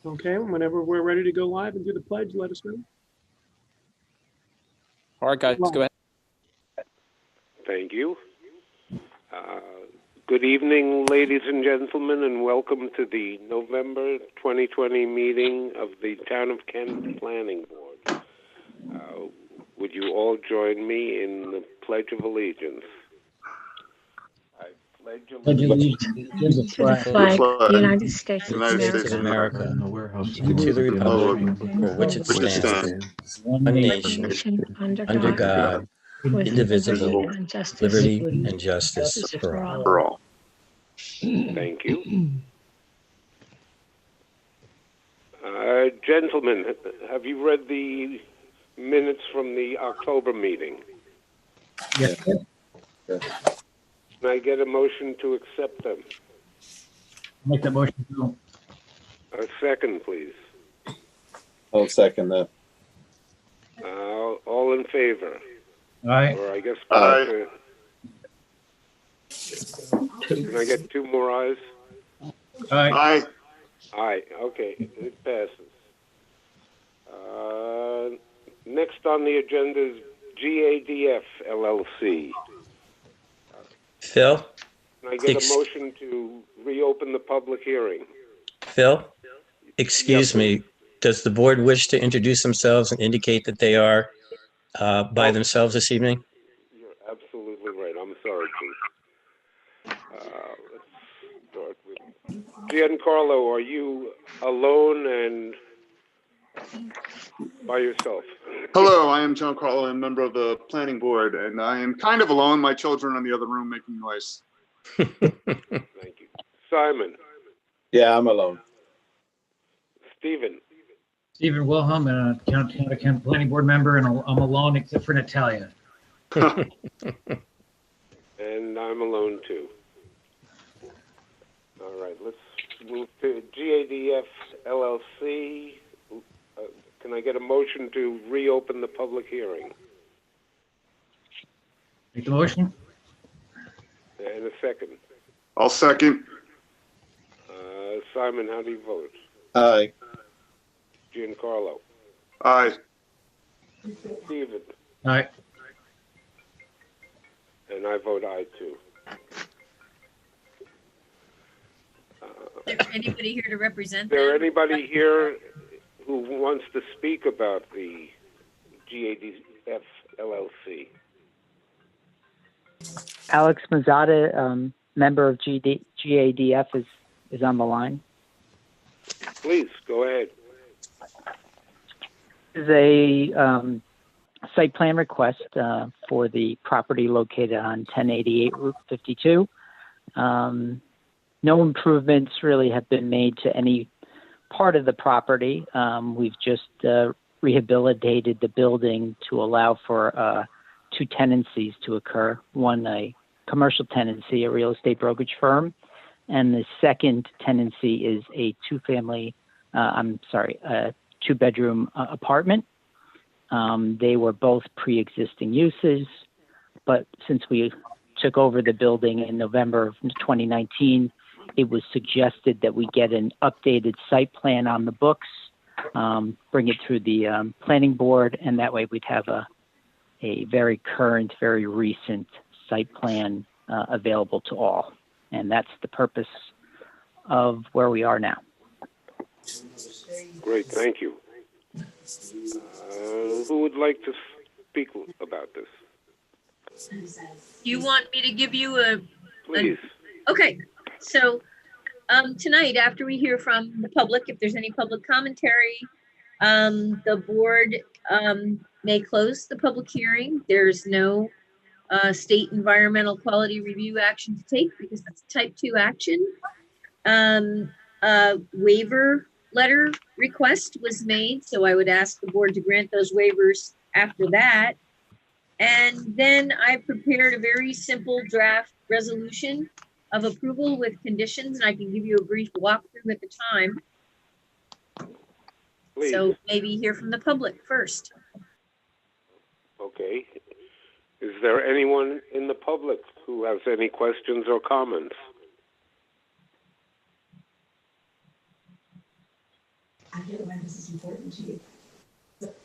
Okay, whenever we're ready to go live and do the pledge, let us know. All right, guys, go ahead. Thank you. Good evening, ladies and gentlemen, and welcome to the November 2020 meeting of the Town of Kent Planning Board. Would you all join me in the Pledge of Allegiance? I pledge allegiance to the flag of the United States of America, and to the republic for which it stands, one nation, under God, indivisible, liberty and justice for all. Thank you. Gentlemen, have you read the minutes from the October meeting? Yes. Can I get a motion to accept them? Make that motion. Bill. A second, please. I'll second that. All in favor? Aye. Or I guess. Aye. Can I get two more ayes? Aye. Aye. Okay, it passes. Next on the agenda is GADF LLC. Phil? Can I get a motion to reopen the public hearing? Phil? Excuse me. Does the board wish to introduce themselves and indicate that they are by themselves this evening? You're absolutely right. I'm sorry, Chief. Let's start with Giancarlo. Are you alone and by yourself? Hello, I am John Carlo, I'm a member of the planning board, and I am kind of alone. My children are in the other room making noise. Thank you. Simon. Yeah, I'm alone. Stephen. Stephen Wilhelm, and a Kent Planning Board member, and I'm alone except for Natalia. And I'm alone too. All right, let's move to GADF LLC. Can I get a motion to reopen the public hearing? Make the motion. And a second. I'll second. Simon, how do you vote? Aye. Giancarlo. Aye. Stephen. Aye. And I vote aye too. Is there anybody here to represent Is there them? anybody here who wants to speak about the GADF LLC? Alex Mazzata, member of GADF, is on the line. Please, go ahead. This is a site plan request for the property located on 1088 Route 52. No improvements really have been made to any part of the property. We've just rehabilitated the building to allow for two tenancies to occur. One, a commercial tenancy, a real estate brokerage firm, and the second tenancy is a two-bedroom apartment. They were both pre-existing uses, but since we took over the building in November of 2019, it was suggested that we get an updated site plan on the books, bring it through the planning board, and that way we'd have a very current, very recent site plan available to all. And that's the purpose of where we are now. Great, thank you. Who would like to speak about this? You want me to give you a... Please. Okay, so tonight, after we hear from the public, if there's any public commentary, the board may close the public hearing. There's no state environmental quality review action to take because that's type 2 action. Waiver letter request was made, so I would ask the board to grant those waivers after that. And then I prepared a very simple draft resolution of approval with conditions, and I can give you a brief walkthrough at the time. Please. So maybe hear from the public first. Okay. Is there anyone in the public who has any questions or comments?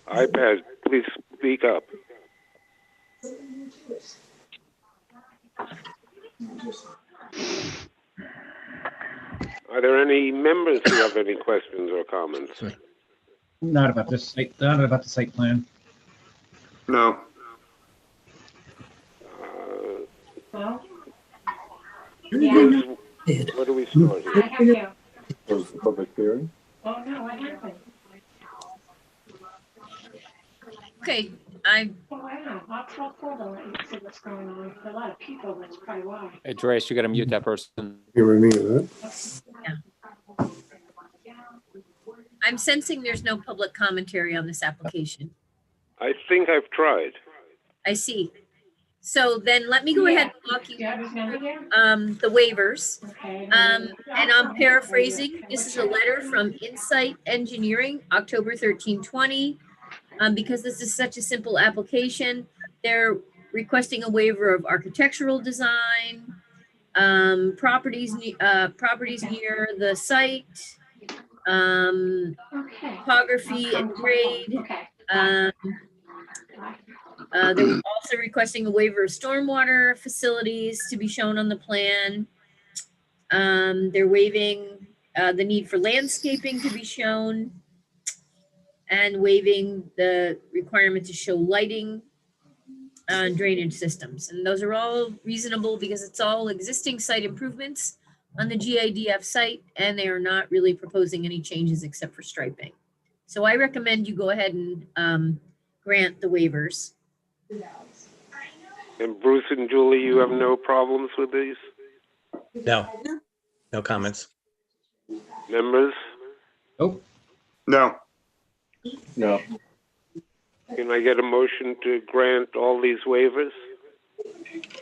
iPad, please speak up. Are there any members who have any questions or comments? Not about this site, not about the site plan. No. Bruce, where do we start here? Close the public hearing. Okay, Hey, Joyce, you gotta mute that person. I'm sensing there's no public commentary on this application. I think I've tried. I see. So then let me go ahead and walk you through the waivers. And I'm paraphrasing. This is a letter from Insight Engineering, October 13/20. Because this is such a simple application, they're requesting a waiver of architectural design, properties near the site, topography and grade. They're also requesting a waiver of stormwater facilities to be shown on the plan. They're waiving the need for landscaping to be shown, and waiving the requirement to show lighting and drainage systems. And those are all reasonable because it's all existing site improvements on the GIDF site, and they are not really proposing any changes except for striping. So I recommend you go ahead and grant the waivers. And Bruce and Julie, you have no problems with these? No, no comments. Members? Oh, No. No. Can I get a motion to grant all these waivers?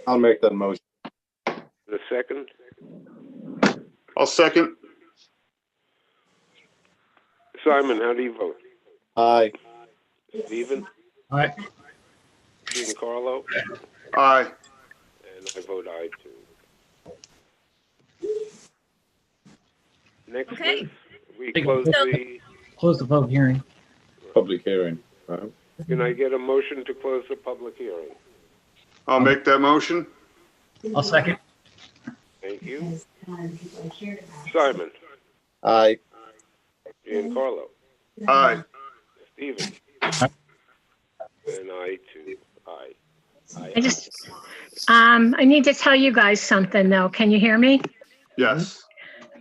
I'll make that motion. In a second? I'll second. Simon, how do you vote? Aye. Stephen? all right. Giancarlo? Aye. And I vote aye too. Next Okay. is, we close the, Close the public hearing. Public hearing. Right. can I get a motion to close the public hearing? I'll make that motion. I'll second. Thank you. Simon? Aye. Giancarlo? Aye. Stephen? Aye. And I too, aye. I need to tell you guys something though. Can you hear me? Yes.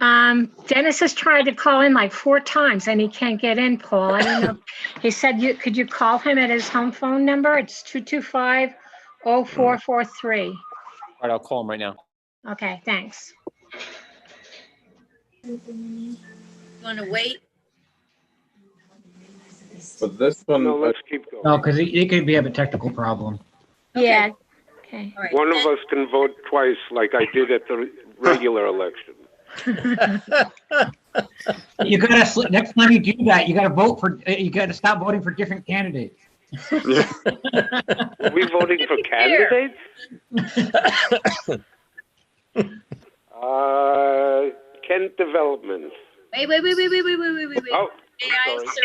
Dennis has tried to call in like 4 times and he can't get in, Paul. I don't know. He said could you call him at his home phone number? It's 225-0443. All right, I'll call him right now. Okay, thanks. You want to wait? But this one, No, let's keep going. No, because it could be a technical problem. Okay. Yeah. Okay. All right. One of us can vote twice like I did at the regular election. You gotta, next time you do that, you gotta stop voting for different candidates. Yeah. Are we voting for candidates? Kent Development. Wait. Oh, May I, sorry. sir,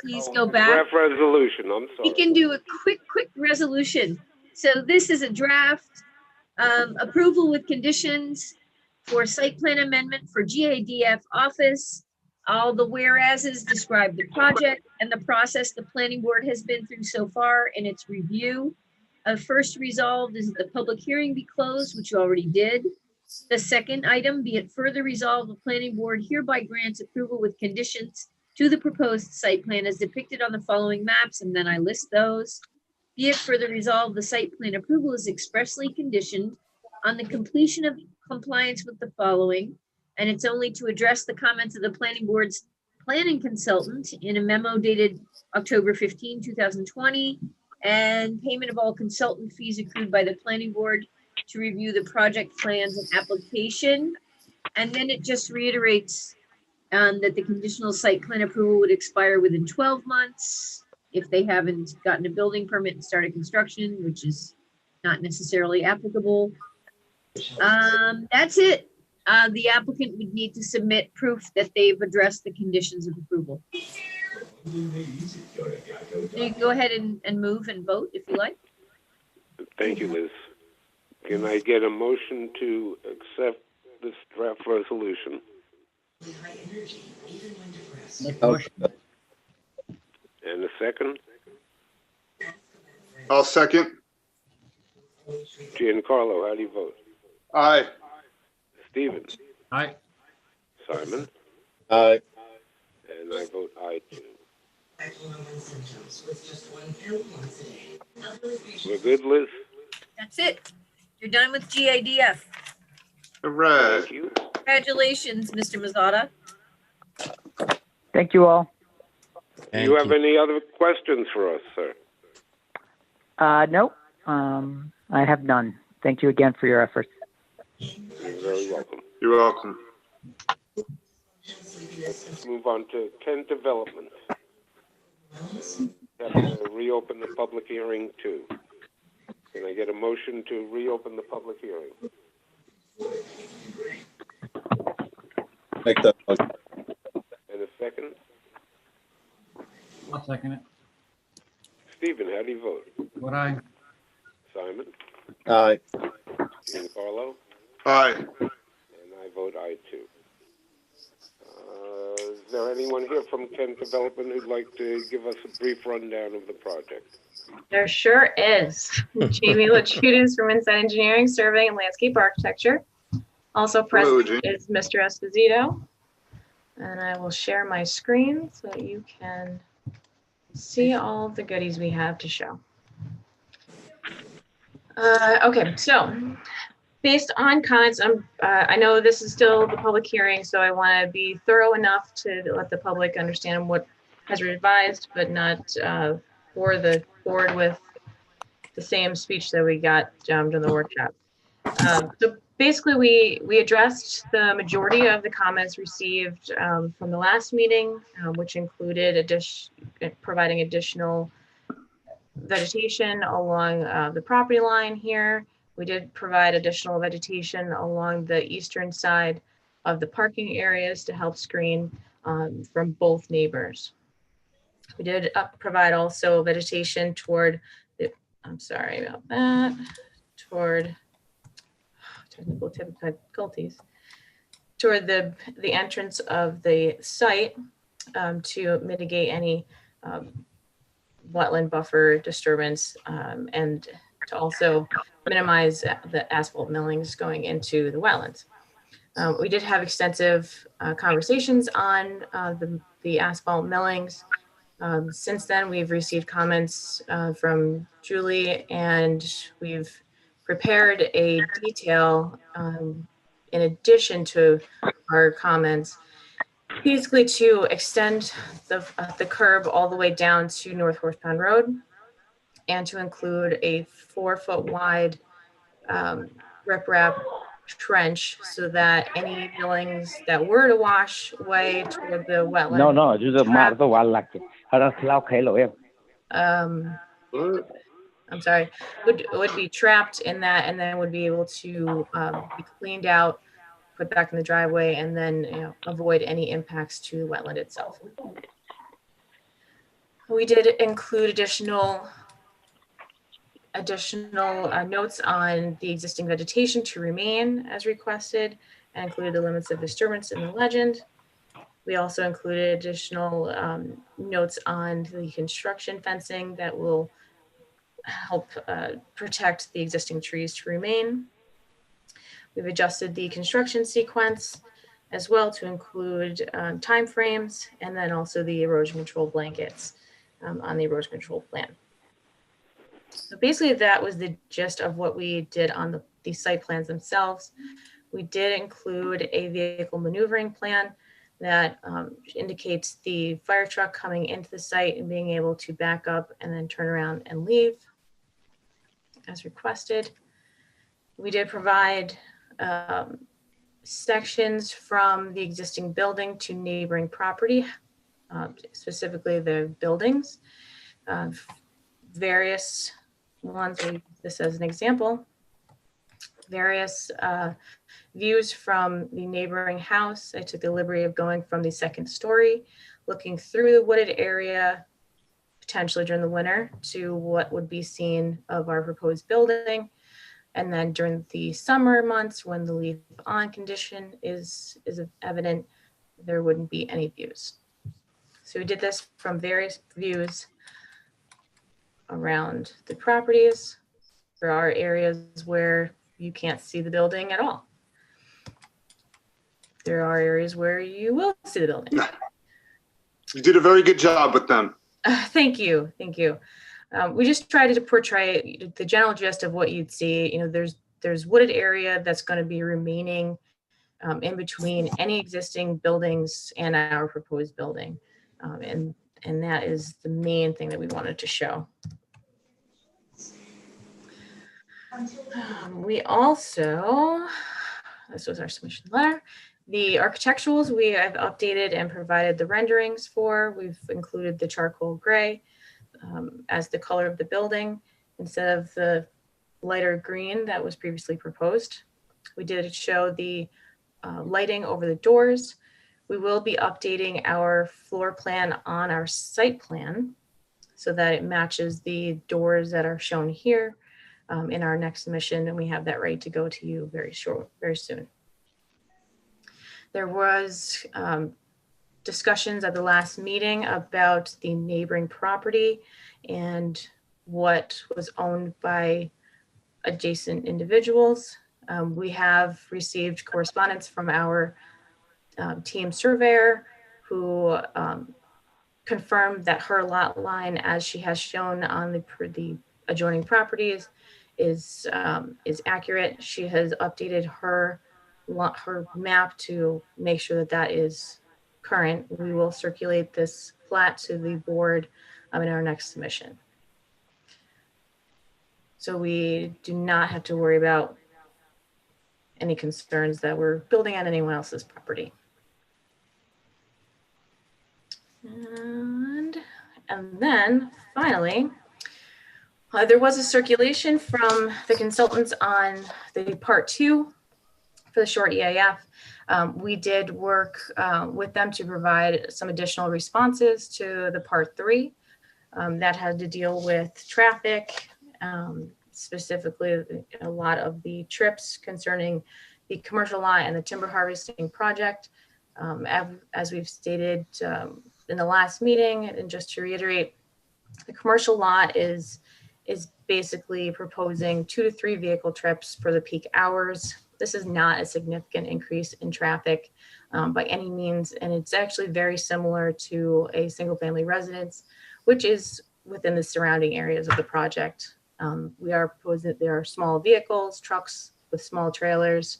please go back? Draft resolution, I'm We sorry. can do a quick resolution. So this is a draft approval with conditions for site plan amendment for GADF office. All the whereases describe the project and the process the planning board has been through so far in its review. First resolved is that the public hearing be closed, which you already did. The second item, be it further resolved, the planning board hereby grants approval with conditions to the proposed site plan as depicted on the following maps, and then I list those. Be it further resolved, the site plan approval is expressly conditioned on the completion of compliance with the following, and it's only to address the comments of the planning board's planning consultant in a memo dated October 15, 2020, and payment of all consultant fees accrued by the planning board to review the project plans and application. And then it just reiterates that the conditional site plan approval would expire within 12 months if they haven't gotten a building permit and started construction, which is not necessarily applicable. That's it. the applicant would need to submit proof that they've addressed the conditions of approval. So you can go ahead and move and vote if you like. Thank you, Liz. Can I get a motion to accept this draft resolution? Make the motion. And a second? I'll second. Giancarlo, how do you vote? Aye. Stephen? Aye. Simon? Aye. And I vote aye too. We're good, Liz? That's it. You're done with GADF. Hooray. Thank you. Congratulations, Mr. Mazzata. Thank you all. Do you have any other questions for us, sir? No, I have none. Thank you again for your efforts. You're very welcome. You're welcome. Let's move on to Kent Development. Have to reopen the public hearing too. Can I get a motion to reopen the public hearing? Make that motion. And a second? I'll second it. Stephen, how do you vote? Would I? Simon? Aye. Giancarlo? Aye. And I vote aye too. Is there anyone here from Kent Development who'd like to give us a brief rundown of the project? There sure is. Jamie Lachutis from Inside Engineering, Survey and Landscape Architecture. Also Hello, present Jamie. is Mr. Esposito. And I will share my screen so that you can see all of the goodies we have to show. Okay, so based on comments, I know this is still the public hearing, so I want to be thorough enough to let the public understand what has been advised, but not bore the board with the same speech that we got during the workshop. So basically, we addressed the majority of the comments received from the last meeting, which included providing additional vegetation along the property line here. We did provide additional vegetation along the eastern side of the parking areas to help screen from both neighbors. We did provide also vegetation toward the, I'm sorry about that, toward technical difficulties, toward the entrance of the site to mitigate any wetland buffer disturbance and to also minimize the asphalt millings going into the wetlands. We did have extensive conversations on the asphalt millings. Since then, we've received comments from Julie, and we've prepared a detail in addition to our comments, basically to extend the curb all the way down to North Horsepound Road, and to include a 4-foot wide riprap trench so that any millings that were to wash away toward the wetland. I'm sorry, would be trapped in that, and then would be able to be cleaned out, put back in the driveway, and then avoid any impacts to the wetland itself. We did include additional notes on the existing vegetation to remain as requested, and included the limits of disturbance in the legend. We also included additional notes on the construction fencing that will help protect the existing trees to remain. We've adjusted the construction sequence as well to include timeframes, and then also the erosion control blankets on the erosion control plan. So basically that was the gist of what we did on the site plans themselves. We did include a vehicle maneuvering plan that indicates the fire truck coming into the site and being able to back up and then turn around and leave as requested. We did provide sections from the existing building to neighboring property, specifically the buildings. Various ones, we use this as an example. various views from the neighboring house. I took the liberty of going from the second story, looking through the wooded area, potentially during the winter, to what would be seen of our proposed building. And then during the summer months, when the leaf on condition is evident, there wouldn't be any views. So we did this from various views around the properties. There are areas where you can't see the building at all. There are areas where you will see the building. You did a very good job with them. Thank you, thank you. We just tried to portray the general gist of what you'd see. You know, there's wooded area that's going to be remaining in between any existing buildings and our proposed building, and that is the main thing that we wanted to show. We also, this was our submission letter. The architecturals we have updated and provided the renderings for. We've included the charcoal gray as the color of the building instead of the lighter green that was previously proposed. We did show the lighting over the doors. We will be updating our floor plan on our site plan so that it matches the doors that are shown here in our next submission, and we have that ready to go to you very soon. There was discussions at the last meeting about the neighboring property and what was owned by adjacent individuals. We have received correspondence from our team surveyor who confirmed that her lot line, as she has shown on the adjoining properties, is accurate. She has updated her map to make sure that that is current. We will circulate this plat to the board in our next submission. So we do not have to worry about any concerns that we're building on anyone else's property. And then finally, there was a circulation from the consultants on the part 2 for the short EAF. We did work with them to provide some additional responses to the part 3 that had to deal with traffic, specifically a lot of the trips concerning the commercial lot and the timber harvesting project. As we've stated in the last meeting, and just to reiterate, the commercial lot is basically proposing 2 to 3 vehicle trips for the peak hours. This is not a significant increase in traffic by any means, and it's actually very similar to a single family residence, which is within the surrounding areas of the project. We are proposing that there are small vehicles, trucks with small trailers,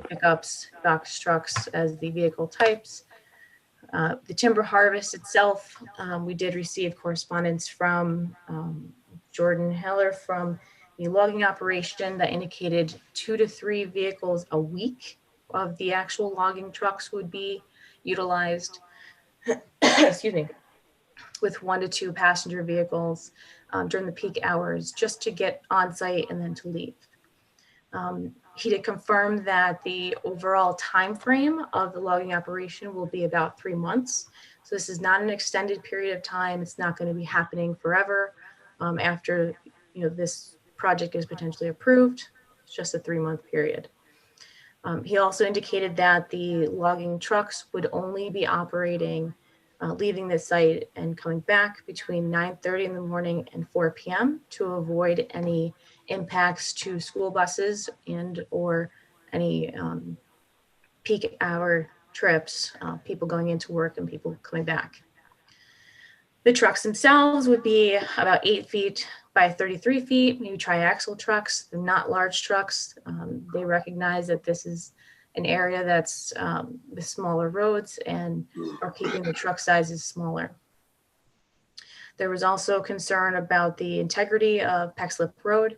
pickups, box trucks as the vehicle types. The timber harvest itself, we did receive correspondence from Jordan Heller from the logging operation that indicated 2 to 3 vehicles a week of the actual logging trucks would be utilized, excuse me, with 1 to 2 passenger vehicles during the peak hours just to get on site and then to leave. He did confirm that the overall time frame of the logging operation will be about 3 months. So this is not an extended period of time. It's not going to be happening forever after this project is potentially approved. It's just a 3-month period. He also indicated that the logging trucks would only be operating, leaving the site and coming back between 9:30 in the morning and 4 p.m. to avoid any impacts to school buses and or any peak hour trips, people going into work and people coming back. The trucks themselves would be about 8 feet by 33 feet, maybe triaxle trucks. They're not large trucks. They recognize that this is an area that's with smaller roads and are keeping the truck sizes smaller. There was also concern about the integrity of Peckslip Road.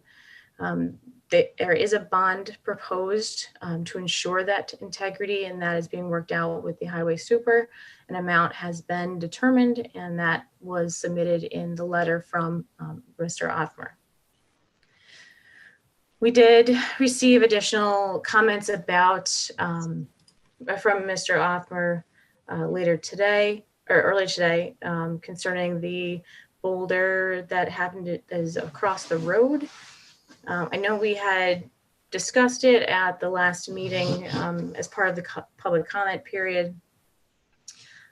There is a bond proposed to ensure that integrity, and that is being worked out with the highway super. An amount has been determined, and that was submitted in the letter from Mr. Othmer. We did receive additional comments about, from Mr. Othmer later today, or earlier today, concerning the boulder that happened is across the road. I know we had discussed it at the last meeting as part of the public comment period.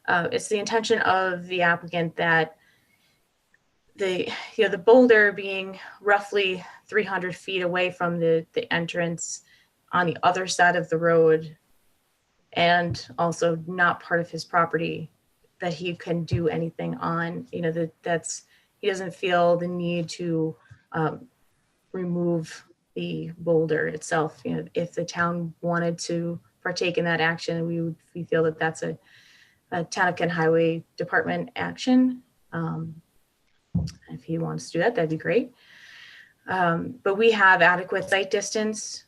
It's the intention of the applicant that the boulder being roughly 300 feet away from the entrance on the other side of the road, and also not part of his property, that he can do anything on, he doesn't feel the need to remove the boulder itself. If the town wanted to partake in that action, we feel that that's a Town of Kent Highway Department action. If he wants to do that, that'd be great. But we have adequate site distance.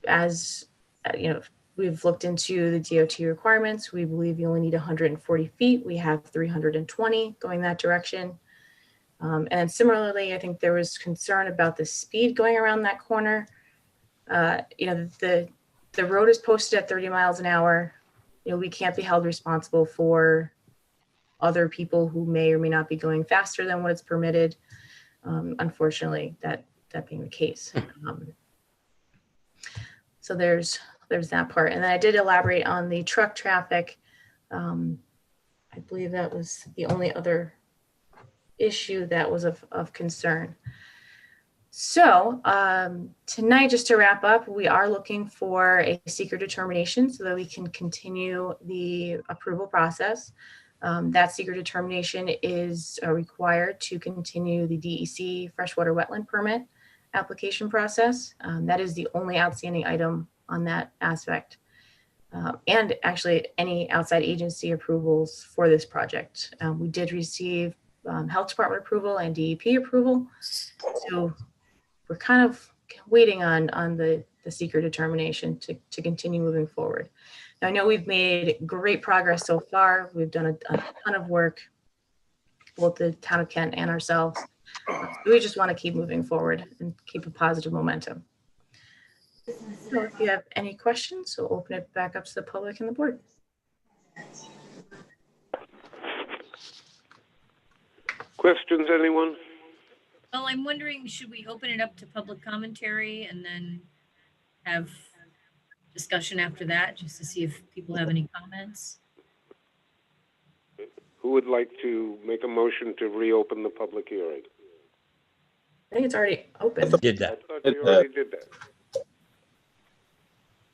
As we've looked into the DOT requirements. We believe you only need 140 feet. We have 320 going that direction. And similarly, I think there was concern about the speed going around that corner. The road is posted at 30 miles an hour. We can't be held responsible for other people who may or may not be going faster than what is permitted. Unfortunately, that being the case. So there's that part. And then I did elaborate on the truck traffic. I believe that was the only other issue that was of concern. So tonight, just to wrap up, we are looking for a seeker determination so that we can continue the approval process. That seeker determination is required to continue the DEC freshwater wetland permit application process. That is the only outstanding item on that aspect. And actually any outside agency approvals for this project. We did receive health department approval and DEP approval. So we're kind of waiting on the seeker determination to continue moving forward. Now, I know we've made great progress so far. We've done a ton of work, both the Town of Kent and ourselves. We just want to keep moving forward and keep a positive momentum. So if you have any questions, we'll open it back up to the public and the board. Questions, anyone? Well, I'm wondering, should we open it up to public commentary and then have discussion after that, just to see if people have any comments? Who would like to make a motion to reopen the public hearing? I think it's already open. Did that. I thought you already did that.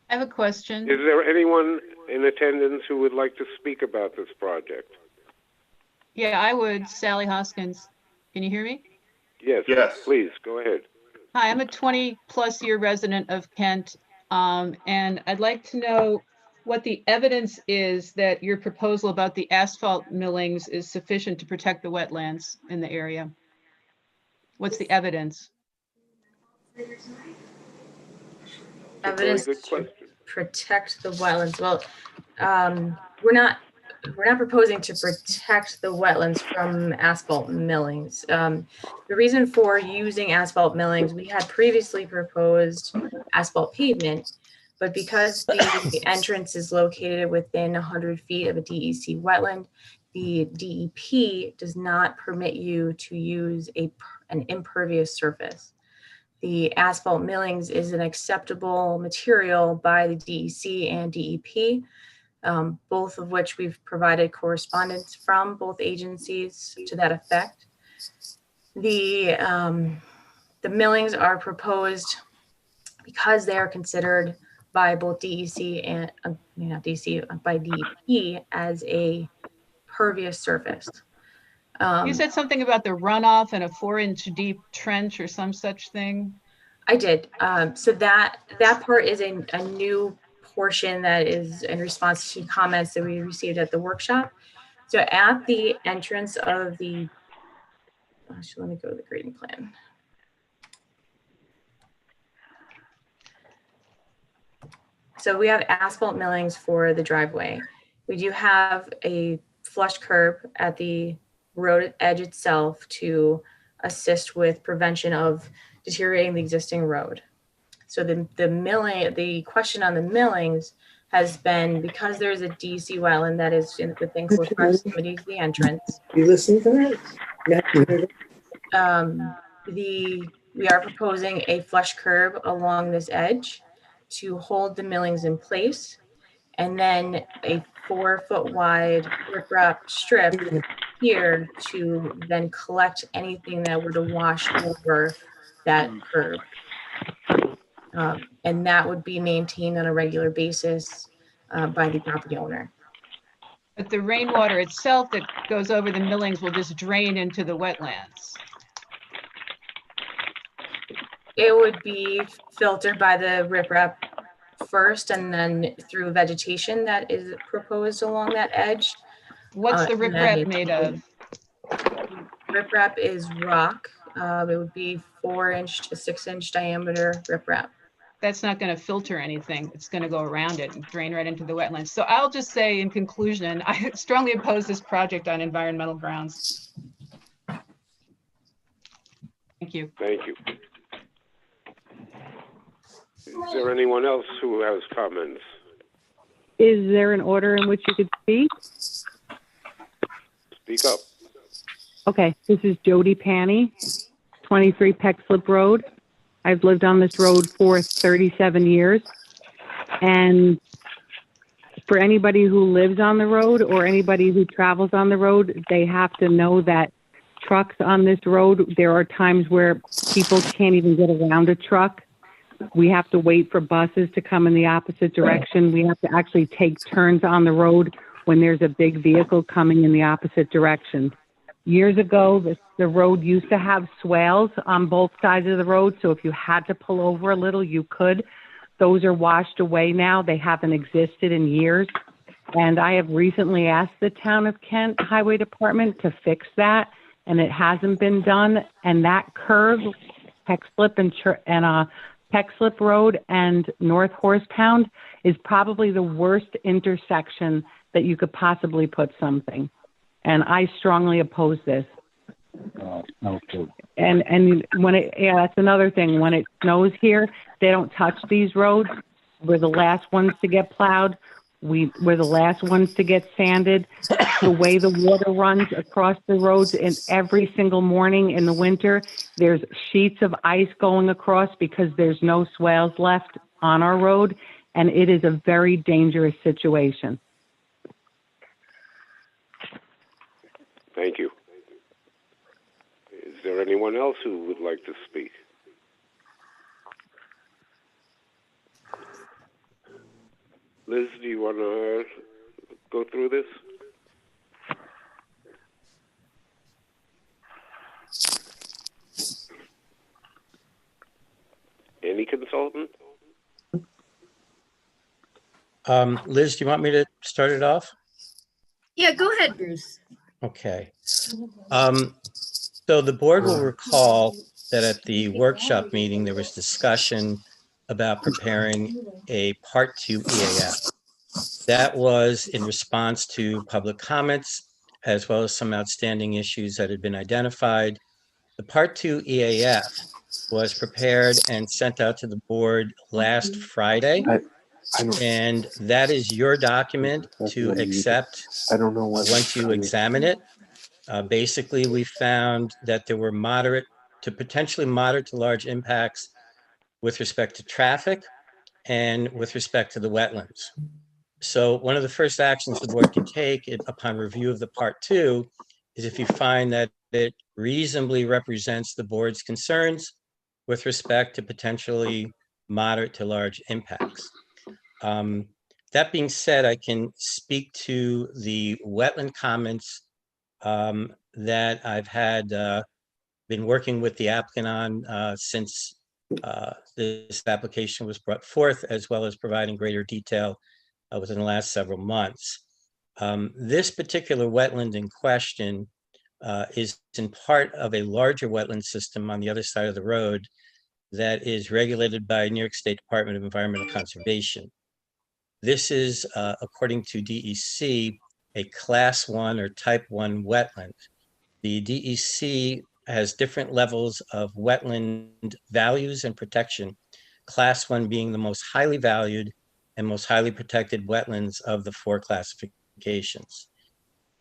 I have a question. Is there anyone in attendance who would like to speak about this project? Yeah, I would. Sally Hoskins. Can you hear me? Yes. Yes. Please, go ahead. Hi, I'm a 20+ year resident of Kent, and I'd like to know what the evidence is that your proposal about the asphalt millings is sufficient to protect the wetlands in the area. What's the evidence? Evidence Very good to question. protect the wetlands. Well, we're not proposing to protect the wetlands from asphalt millings. The reason for using asphalt millings, we had previously proposed asphalt pavement, but because the entrance is located within 100 feet of a DEC wetland, the DEP does not permit you to use an impervious surface. The asphalt millings is an acceptable material by the DEC and DEP, both of which we've provided correspondence from both agencies to that effect. The millings are proposed because they are considered by both DEC and not DEC, by DEP as a pervious surface. You said something about the runoff and a 4-inch deep trench or some such thing. I did. So that part is a new portion that is in response to comments that we received at the workshop. So at the entrance of the, actually, let me go to the grading plan. So we have asphalt millings for the driveway. We do have a flush curb at the road edge itself to assist with prevention of deteriorating the existing road. So the milling, the question on the millings has been because there's a DC wetland that is within close proximity to the entrance. You listen to that? We are proposing a flush curb along this edge to hold the millings in place, and then a 4-foot wide riprap strip here to then collect anything that were to wash over that curb. And that would be maintained on a regular basis by the property owner. But the rainwater itself that goes over the millings will just drain into the wetlands. It would be filtered by the riprap first and then through vegetation that is proposed along that edge. What's the riprap made of? Riprap is rock. It would be 4-inch to 6-inch diameter riprap. That's not going to filter anything. It's going to go around it and drain right into the wetlands. So I'll just say in conclusion, I strongly oppose this project on environmental grounds. Thank you. Thank you. Is there anyone else who has comments? Is there an order in which you could speak? Speak up. Okay, this is Jody Panny, 23 Peckslip Road. I've lived on this road for 37 years. And for anybody who lives on the road or anybody who travels on the road, they have to know that trucks on this road, there are times where people can't even get around a truck. We have to wait for buses to come in the opposite direction. We have to actually take turns on the road when there's a big vehicle coming in the opposite direction. Years ago, the road used to have swales on both sides of the road, so if you had to pull over a little, you could. Those are washed away now. They haven't existed in years. And I have recently asked the Town of Kent Highway Department to fix that, and it hasn't been done. And that curve, Peckslip and Peckslip Road and North Horsepound, is probably the worst intersection that you could possibly put something. And I strongly oppose this. Okay. And when that's another thing. When it snows here, they don't touch these roads. We're the last ones to get plowed. We're the last ones to get sanded. The way the water runs across the roads, and every single morning in the winter, there's sheets of ice going across because there's no swales left on our road, and it is a very dangerous situation. Thank you. Is there anyone else who would like to speak? Liz, do you want to go through this? Any consultant? Liz, do you want me to start it off? Yeah, go ahead, Bruce. Okay. So the board will recall that at the workshop meeting, there was discussion about preparing a Part 2 EAF. That was in response to public comments, as well as some outstanding issues that had been identified. The Part 2 EAF was prepared and sent out to the board last Friday. And that is your document to accept once you examine it. Basically, we found that there were moderate to potentially moderate to large impacts with respect to traffic and with respect to the wetlands. So one of the first actions the board can take upon review of the Part 2 is if you find that it reasonably represents the board's concerns with respect to potentially moderate to large impacts. That being said, I can speak to the wetland comments that I've had been working with the applicant on since this application was brought forth, as well as providing greater detail within the last several months. This particular wetland in question is in part of a larger wetland system on the other side of the road that is regulated by New York State Department of Environmental Conservation. This is, according to DEC, a Class 1 or Type 1 wetland. The DEC has different levels of wetland values and protection. Class 1 being the most highly valued and most highly protected wetlands of the 4 classifications.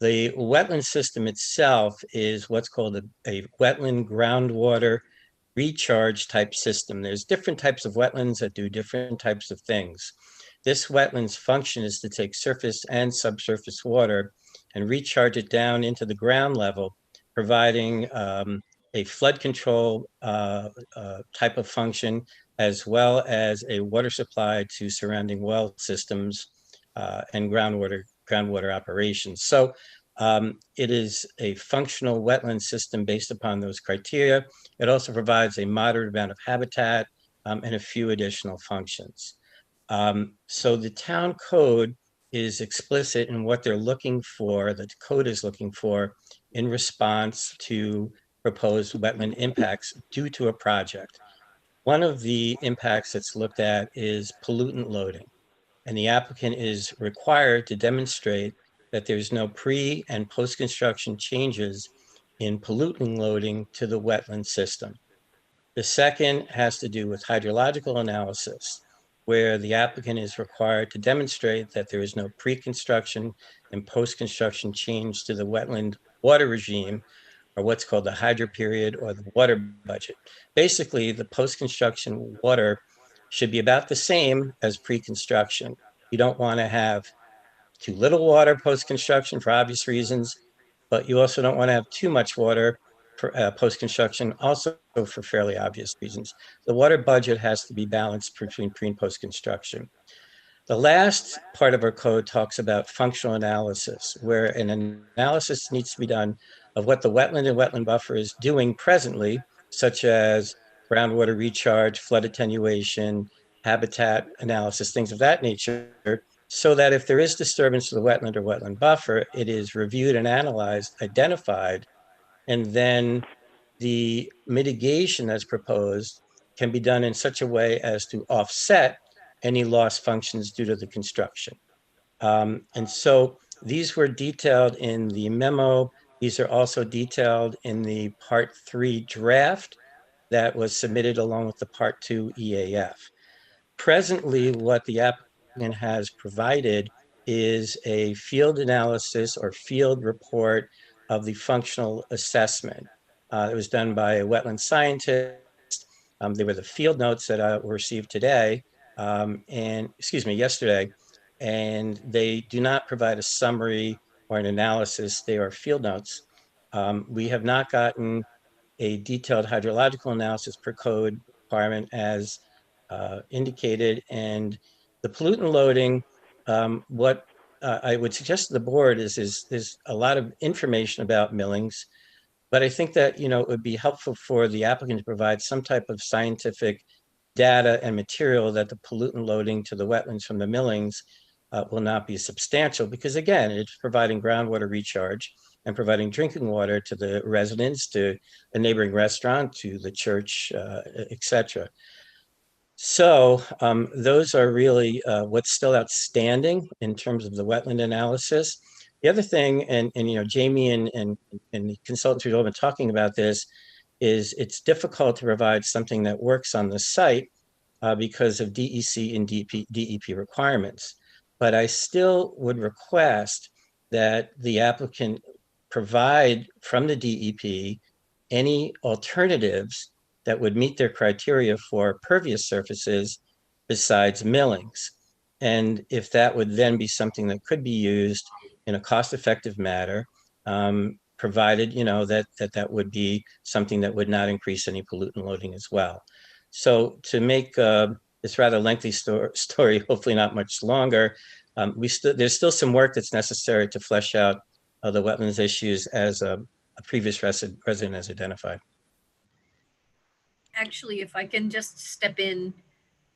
The wetland system itself is what's called a wetland groundwater recharge type system. There's different types of wetlands that do different types of things. This wetland's function is to take surface and subsurface water and recharge it down into the ground level, providing a flood control type of function, as well as a water supply to surrounding well systems and groundwater operations. So it is a functional wetland system based upon those criteria. It also provides a moderate amount of habitat and a few additional functions. So the town code is explicit in what they're looking for, the code is looking for in response to proposed wetland impacts due to a project. One of the impacts that's looked at is pollutant loading, and the applicant is required to demonstrate that there's no pre and post-construction changes in pollutant loading to the wetland system. The second has to do with hydrological analysis, where the applicant is required to demonstrate that there is no pre-construction and post-construction change to the wetland water regime, or what's called the hydro period or the water budget. Basically, the post-construction water should be about the same as pre-construction. You don't want to have too little water post-construction for obvious reasons, but you also don't want to have too much water for post-construction, also for fairly obvious reasons. The water budget has to be balanced between pre and post-construction. The last part of our code talks about functional analysis, where an analysis needs to be done of what the wetland and wetland buffer is doing presently, such as groundwater recharge, flood attenuation, habitat analysis, things of that nature, so that if there is disturbance to the wetland or wetland buffer, it is reviewed and analyzed, identified, and then the mitigation that's proposed can be done in such a way as to offset any lost functions due to the construction. And so these were detailed in the memo. These are also detailed in the Part 3 draft that was submitted along with the Part 2 EAF. Presently, what the applicant has provided is a field analysis or field report of the functional assessment. It was done by a wetland scientist. They were the field notes that were received today, yesterday, and they do not provide a summary or an analysis. They are field notes. We have not gotten a detailed hydrological analysis per code requirement as indicated, and the pollutant loading, what I would suggest to the board is there's a lot of information about millings, but I think that, it would be helpful for the applicant to provide some type of scientific data and material that the pollutant loading to the wetlands from the millings will not be substantial, because again, it's providing groundwater recharge and providing drinking water to the residents, to a neighboring restaurant, to the church, etc. So those are really what's still outstanding in terms of the wetland analysis. The other thing, and Jamie and the consultants who've all been talking about this, is it's difficult to provide something that works on the site because of DEC and DEP requirements. But I still would request that the applicant provide from the DEP any alternatives that would meet their criteria for pervious surfaces besides millings. And if that would then be something that could be used in a cost-effective manner, provided that would be something that would not increase any pollutant loading as well. So to make this rather lengthy story, hopefully not much longer, there's still some work that's necessary to flesh out the wetlands issues as a previous resident has identified. Actually, if I can just step in,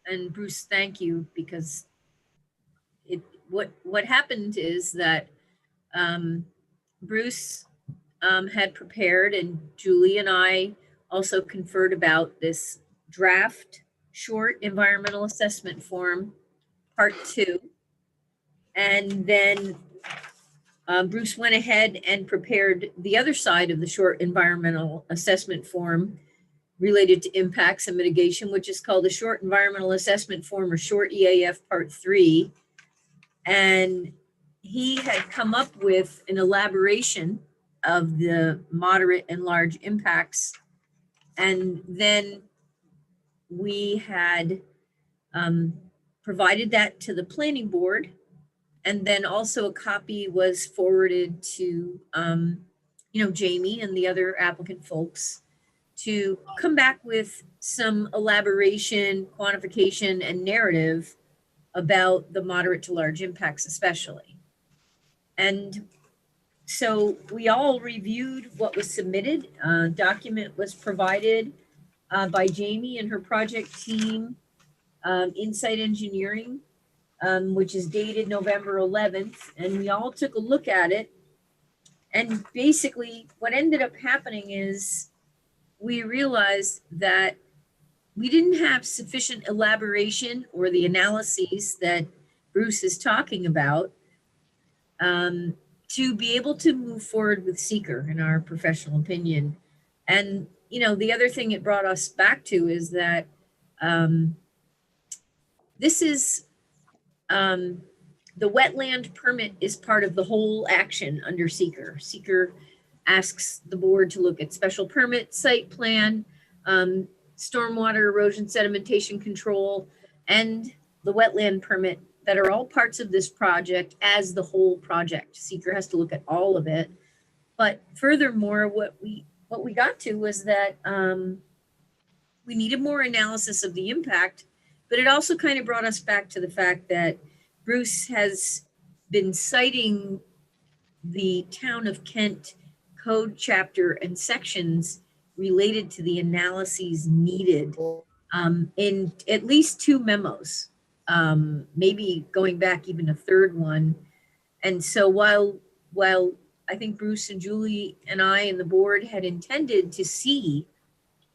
and Bruce, thank you, because what happened is that Bruce had prepared, and Julie and I also conferred about this draft short environmental assessment form, Part 2. And then Bruce went ahead and prepared the other side of the short environmental assessment form, related to impacts and mitigation, which is called the Short Environmental Assessment Form, or short EAF Part 3. And he had come up with an elaboration of the moderate and large impacts. And then we had provided that to the planning board. And then also a copy was forwarded to, Jamie and the other applicant folks to come back with some elaboration, quantification, and narrative about the moderate to large impacts especially. And so we all reviewed what was submitted. Document was provided by Jamie and her project team, Insight Engineering, which is dated November 11th. And we all took a look at it. And basically what ended up happening is we realized that we didn't have sufficient elaboration or the analyses that Bruce is talking about to be able to move forward with seeker, in our professional opinion. And, the other thing it brought us back to is that this is, the wetland permit is part of the whole action under seeker. Seeker asks the board to look at special permit, site plan, stormwater erosion sedimentation control, and the wetland permit that are all parts of this project as the whole project. Seeker has to look at all of it. But furthermore, what we got to was that we needed more analysis of the impact, but it also kind of brought us back to the fact that Bruce has been citing the Town of Kent code chapter and sections related to the analyses needed in at least 2 memos, maybe going back even a third one. And so while I think Bruce and Julie and I and the board had intended to see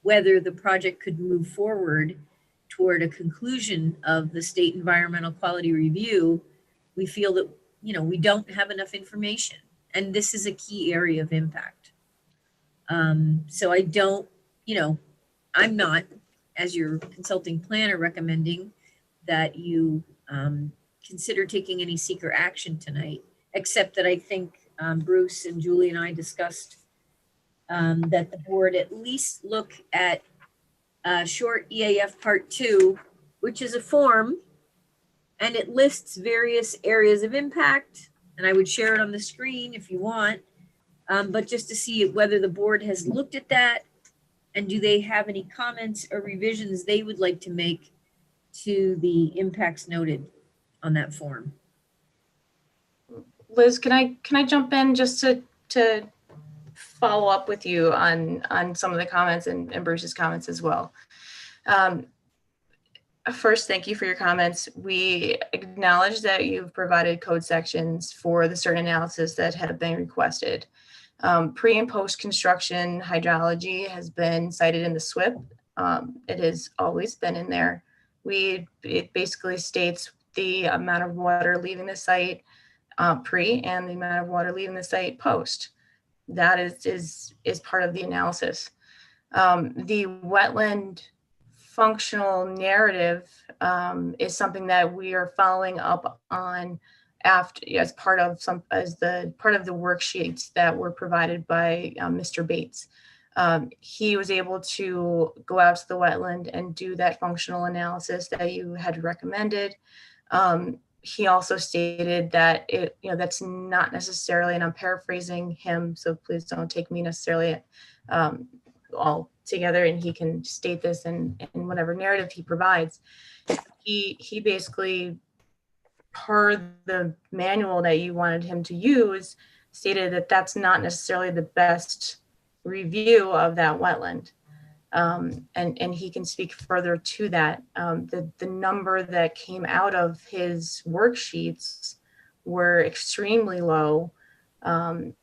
whether the project could move forward toward a conclusion of the state environmental quality review, we feel that, we don't have enough information. And this is a key area of impact. So I don't, I'm not, as your consulting planner, recommending that you consider taking any seeker action tonight, except that I think Bruce and Julie and I discussed that the board at least look at short EAF Part 2, which is a form, and it lists various areas of impact. And I would share it on the screen if you want, but just to see whether the board has looked at that and do they have any comments or revisions they would like to make to the impacts noted on that form. Liz, can I jump in just to follow up with you on some of the comments and Bruce's comments as well? First, thank you for your comments. We acknowledge that you've provided code sections for the certain analysis that have been requested. Pre and post construction hydrology has been cited in the SWIP. It has always been in there. It basically states the amount of water leaving the site pre and the amount of water leaving the site post. That is part of the analysis. The wetland functional narrative is something that we are following up on after, as part of the worksheets that were provided by Mr. Bates. He was able to go out to the wetland and do that functional analysis that you had recommended. He also stated that that's not necessarily, and I'm paraphrasing him, so please don't take me necessarily all together, and he can state this in whatever narrative he provides. He basically, per the manual that you wanted him to use, stated that that's not necessarily the best review of that wetland. And he can speak further to that. The number that came out of his worksheets were extremely low. And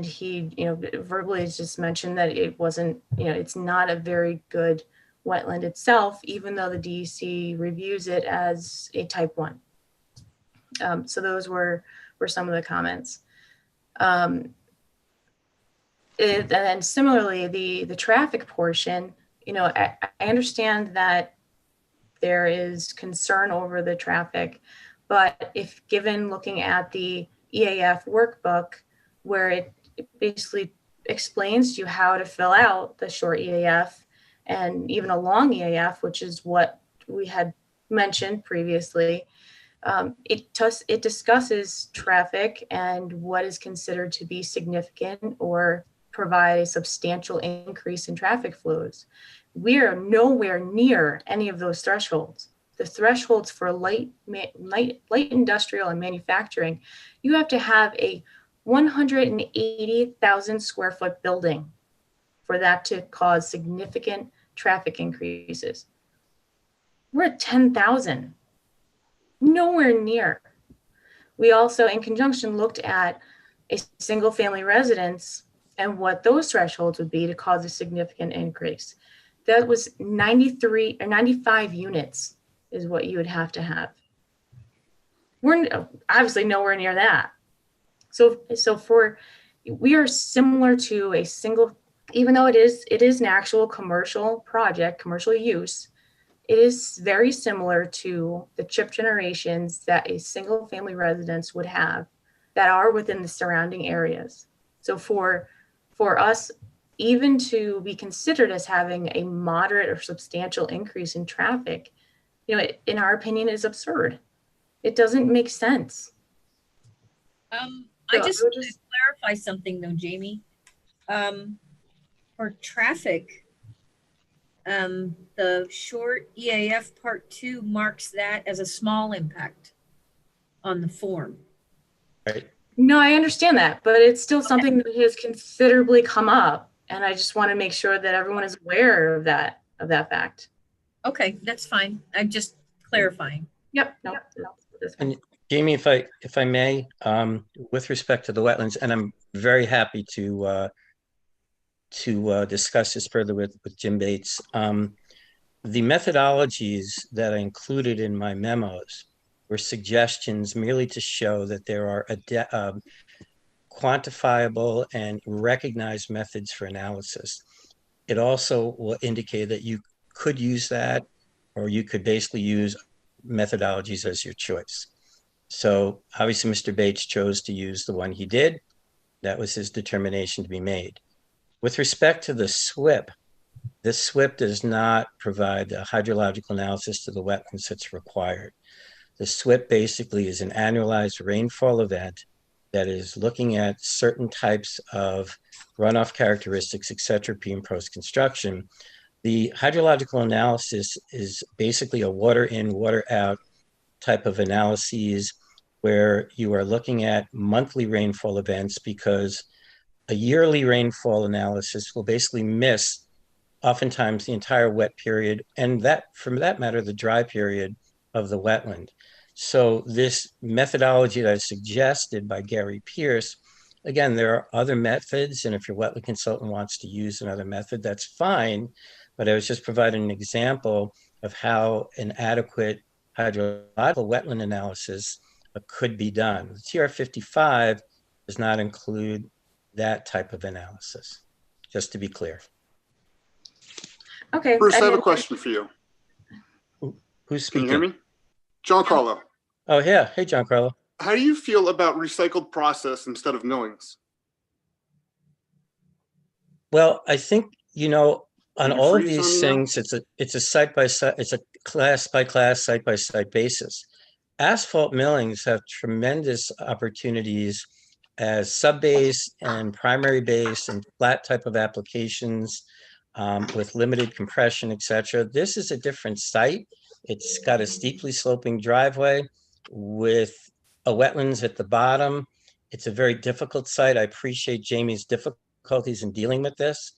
he, verbally has just mentioned that it wasn't, it's not a very good wetland itself, even though the DEC reviews it as a type 1. So those were some of the comments. And then similarly, the traffic portion, you know, I understand that there is concern over the traffic, but if given looking at the EAF workbook, where it basically explains to you how to fill out the short EAF and even a long EAF, which is what we had mentioned previously, it discusses traffic and what is considered to be significant or provide a substantial increase in traffic flows. We are nowhere near any of those thresholds. The thresholds for light industrial and manufacturing, you have to have a 180,000 square foot building for that to cause significant traffic increases. We're at 10,000, nowhere near. We also, in conjunction, looked at a single family residence and what those thresholds would be to cause a significant increase. That was 93 or 95 units is what you would have to have. We're obviously nowhere near that. So we are similar to a single, even though it is an actual commercial project, commercial use, it is very similar to the chip generations that a single family residence would have that are within the surrounding areas. So for us, even to be considered as having a moderate or substantial increase in traffic, you know, in our opinion, is absurd. It doesn't make sense. I just want to clarify something though, Jamie. For traffic, the short EAF Part 2 marks that as a small impact on the form. Right. No, I understand that, but it's still something that has considerably come up, and I just want to make sure that everyone is aware of that fact. Okay, that's fine. I'm just clarifying. Yep. No. That's fine. And Jamie, if I may, with respect to the wetlands, and I'm very happy to discuss this further with Jim Bates. The methodologies that I included in my memos were suggestions merely to show that there are quantifiable and recognized methods for analysis. It also will indicate that you could use that, or you could basically use methodologies as your choice. So obviously Mr. Bates chose to use the one he did. That was his determination to be made. With respect to the SWIP, this SWIP does not provide the hydrological analysis to the wetlands that's required. The SWIP basically is an annualized rainfall event that is looking at certain types of runoff characteristics, et cetera, pre and post construction. The hydrological analysis is basically a water in, water out type of analyses where you are looking at monthly rainfall events, because a yearly rainfall analysis will basically miss oftentimes the entire wet period, and that, for that matter, the dry period of the wetland. So this methodology that is suggested by Gary Pierce, again, there are other methods, and if your wetland consultant wants to use another method, that's fine, but I was just providing an example of how an adequate hydrological wetland analysis could be done. The TR 55 does not include that type of analysis, just to be clear. Okay. Bruce, I have a question for you. Who's speaking? Can you hear me? Giancarlo. Oh, yeah. Hey, Giancarlo. How do you feel about recycled process instead of millings? Well, I think, you know, on all of freeze on these me things, it's a site by site, it's a class by class, site by site basis. Asphalt millings have tremendous opportunities as sub-base and primary base and flat type of applications with limited compression, et cetera. This is a different site. It's got a steeply sloping driveway with a wetlands at the bottom. It's a very difficult site. I appreciate Jamie's difficulties in dealing with this.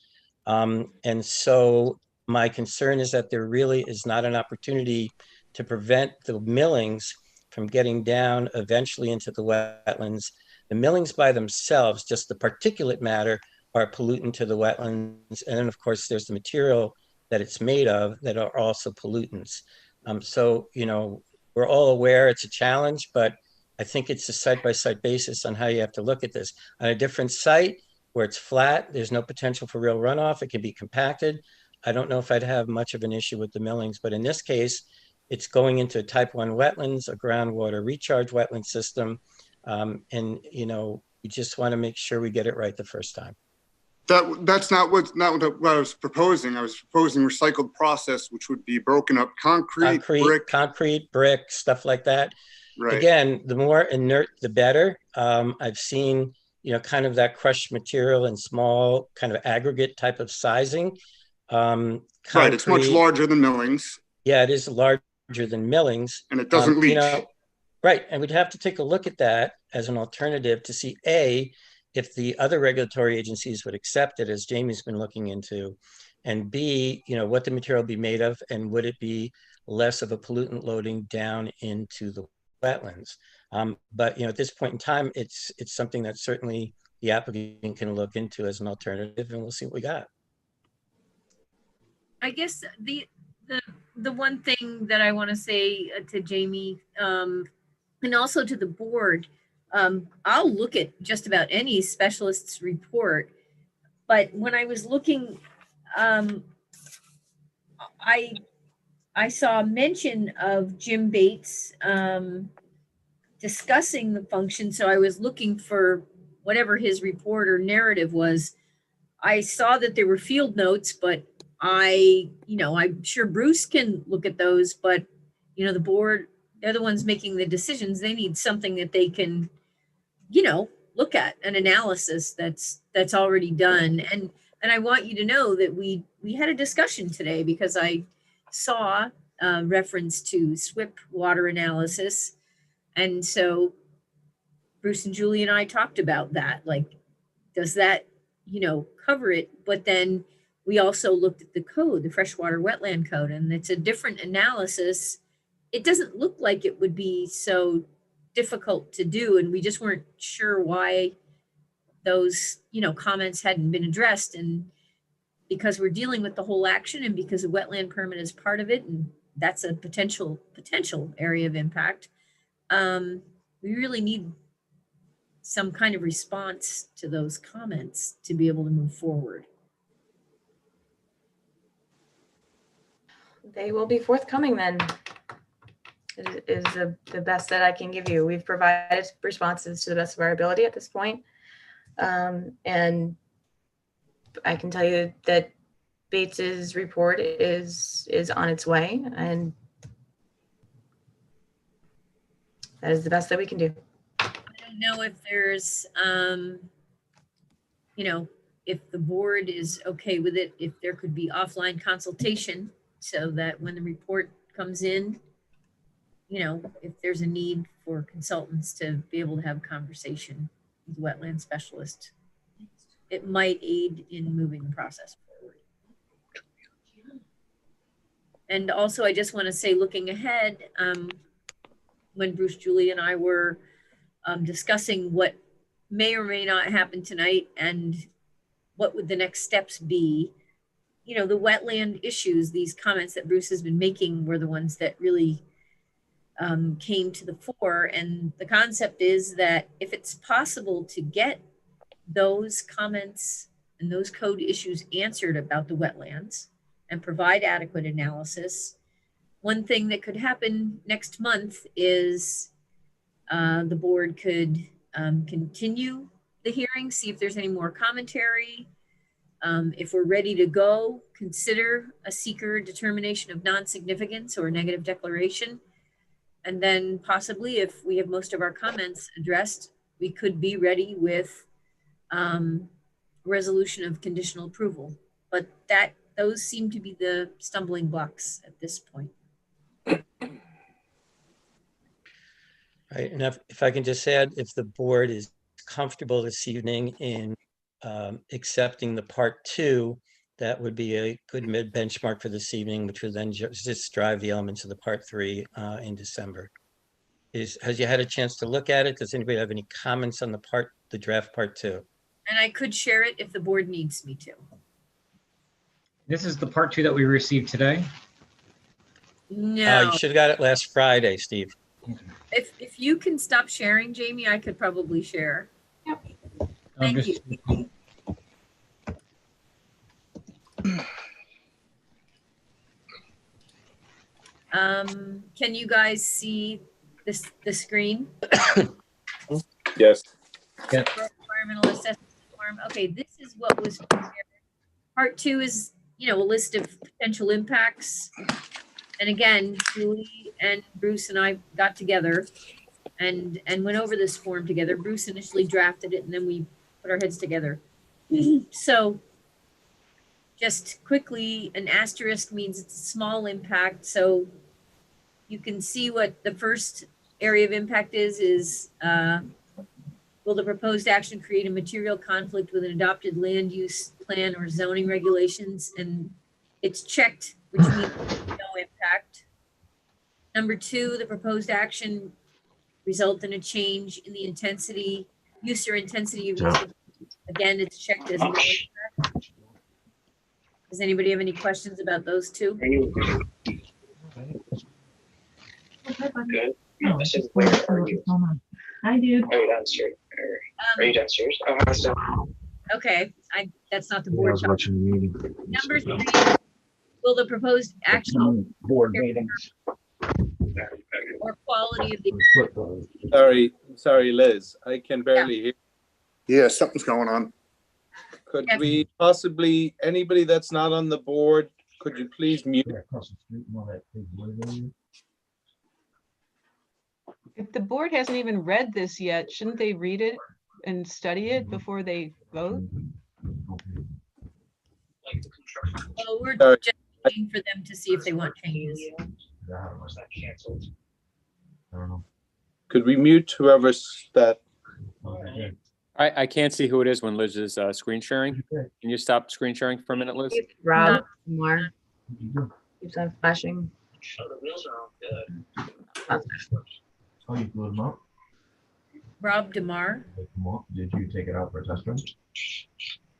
And so my concern is that there really is not an opportunity to prevent the millings from getting down eventually into the wetlands. The millings by themselves, just the particulate matter, are pollutant to the wetlands. And then of course there's the material that it's made of that are also pollutants. So, you know, we're all aware it's a challenge, but I think it's a site-by-site basis on how you have to look at this. On a different site, where it's flat, there's no potential for real runoff. It can be compacted. I don't know if I'd have much of an issue with the millings, but in this case, it's going into a type 1 wetlands, a groundwater recharge wetland system. And, you know, we just want to make sure we get it right the first time. That's not what I was proposing. I was proposing recycled process, which would be broken up concrete, brick, stuff like that. Right. Again, the more inert, the better. I've seen, you know, kind of that crushed material in small kind of aggregate type of sizing. Right, it's much larger than millings. Yeah, it is larger than millings. And it doesn't leach. You know, right, and we'd have to take a look at that as an alternative to see, A, if the other regulatory agencies would accept it, as Jamie's been looking into, and B, you know, what the material be made of, and would it be less of a pollutant loading down into the wetlands. But, you know, at this point in time, it's something that certainly the applicant can look into as an alternative, and we'll see what we got. I guess the one thing that I want to say to Jamie, and also to the board, I'll look at just about any specialist's report, but when I was looking, I saw a mention of Jim Bates discussing the function, so I was looking for whatever his report or narrative was. I saw that there were field notes, but I'm sure Bruce can look at those, but, you know, the board, they're the ones making the decisions. They need something that they can, you know, look at, an analysis that's already done. And I want you to know that we had a discussion today because I saw reference to SWIP water analysis. And so Bruce and Julie and I talked about that, like, does that, you know, cover it? But then we also looked at the code, the freshwater wetland code, and it's a different analysis. It doesn't look like it would be so difficult to do, and we just weren't sure why those, you know, comments hadn't been addressed. And because we're dealing with the whole action, and because a wetland permit is part of it, and that's a potential area of impact, we really need some kind of response to those comments to be able to move forward. They will be forthcoming then, is the best that I can give you. We've provided responses to the best of our ability at this point. And I can tell you that Bates's report is on its way, and that is the best that we can do. I don't know if there's, you know, if the board is okay with it, if there could be offline consultation so that when the report comes in, you know, if there's a need for consultants to be able to have a conversation with the wetland specialist, it might aid in moving the process forward. And also, I just want to say, looking ahead, when Bruce, Julie, and I were discussing what may or may not happen tonight and what would the next steps be, you know, the wetland issues, these comments that Bruce has been making were the ones that really came to the fore. And the concept is that if it's possible to get those comments and those code issues answered about the wetlands and provide adequate analysis, one thing that could happen next month is the board could continue the hearing, see if there's any more commentary. If we're ready to go, consider a seeker determination of non-significance or negative declaration. And then possibly, if we have most of our comments addressed, we could be ready with resolution of conditional approval. But those seem to be the stumbling blocks at this point. Right, and if I can just add, if the board is comfortable this evening in accepting the part 2, that would be a good mid benchmark for this evening, which would then just drive the elements of the part 3 in December. Has you had a chance to look at it? Does anybody have any comments on the draft part 2? And I could share it if the board needs me to. This is the part 2 that we received today. No. You should have got it last Friday, Steve. If you can stop sharing, Jamie, I could probably share. Yep. Thank you. Can you guys see the screen? Yes. Environmental assessment form. Okay, this is what was prepared. Part 2 is, a list of potential impacts. And again, Julie and Bruce and I got together and went over this form together. Bruce initially drafted it and then we put our heads together. So just quickly, an asterisk means it's a small impact. So you can see what the first area of impact is will the proposed action create a material conflict with an adopted land use plan or zoning regulations? And it's checked, which means no impact. Number 2, the proposed action result in a change in the intensity, use or intensity of use. Again, it's checked as no impact. Does anybody have any questions about those 2? Good. I said, where are you? I do. Are you downstairs? Are you downstairs? Oh, I was down. Okay, that's not the board. watching the meeting. Number 3, will the proposed action Board meetings. or quality of the Sorry, Liz, I can barely hear. Yeah, something's going on. Could we possibly, anybody that's not on the board, could you please mute? If the board hasn't even read this yet, shouldn't they read it and study it before they vote? Well, we're Sorry. just waiting for them to see if they want changes. Could we mute whoever's that? I can't see who it is when Liz is screen sharing. Can you stop screen sharing for a minute, Liz? It's Rob Moore. Keeps on flashing. Oh, you blew them up? Rob DeMar. Did you take it out for a test run?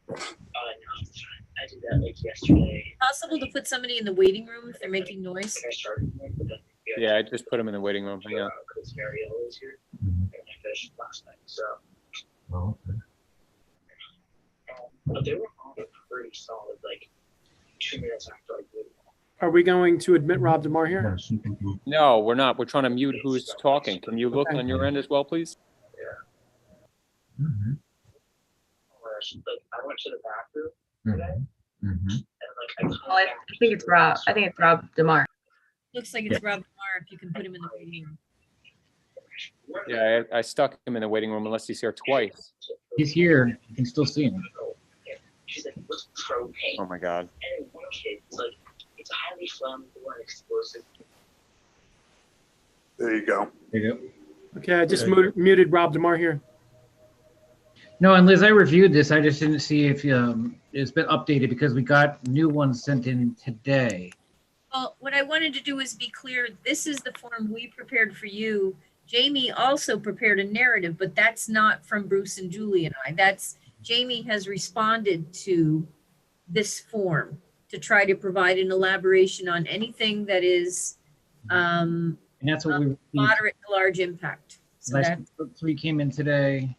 No, I did that like yesterday. Possible to put somebody in the waiting room if they're making noise? I started, but then Yeah, I just put him in the waiting room. Hang on. because Mariella was here, and I finished last night. So, Oh, okay. but they were all pretty solid. Like 2 minutes after I did. Are we going to admit Rob DeMar here? No, we're not. We're trying to mute who's talking. Can you look on your end as well, please? Yeah. Like I went to the bathroom today, and like I think it's Rob. I think it's Rob DeMar. Looks like it's Rob DeMar if you can put him in the waiting room. Yeah, I stuck him in the waiting room unless he's here twice. He's here. You can still see him. she's like, what's propane? Oh my God. And one kid, it's like, it's a highly flammable and explosive. There you go. There you go. Okay, I just muted Rob DeMar here. No, and Liz, I reviewed this. I just didn't see if it's been updated because we got new ones sent in today. Well, what I wanted to do is be clear. This is the form we prepared for you. Jamie also prepared a narrative, but that's not from Bruce and Julie and I. That's Jamie has responded to this form to try to provide an elaboration on anything that is And that's what we moderate to large impact. So last that, 3 came in today.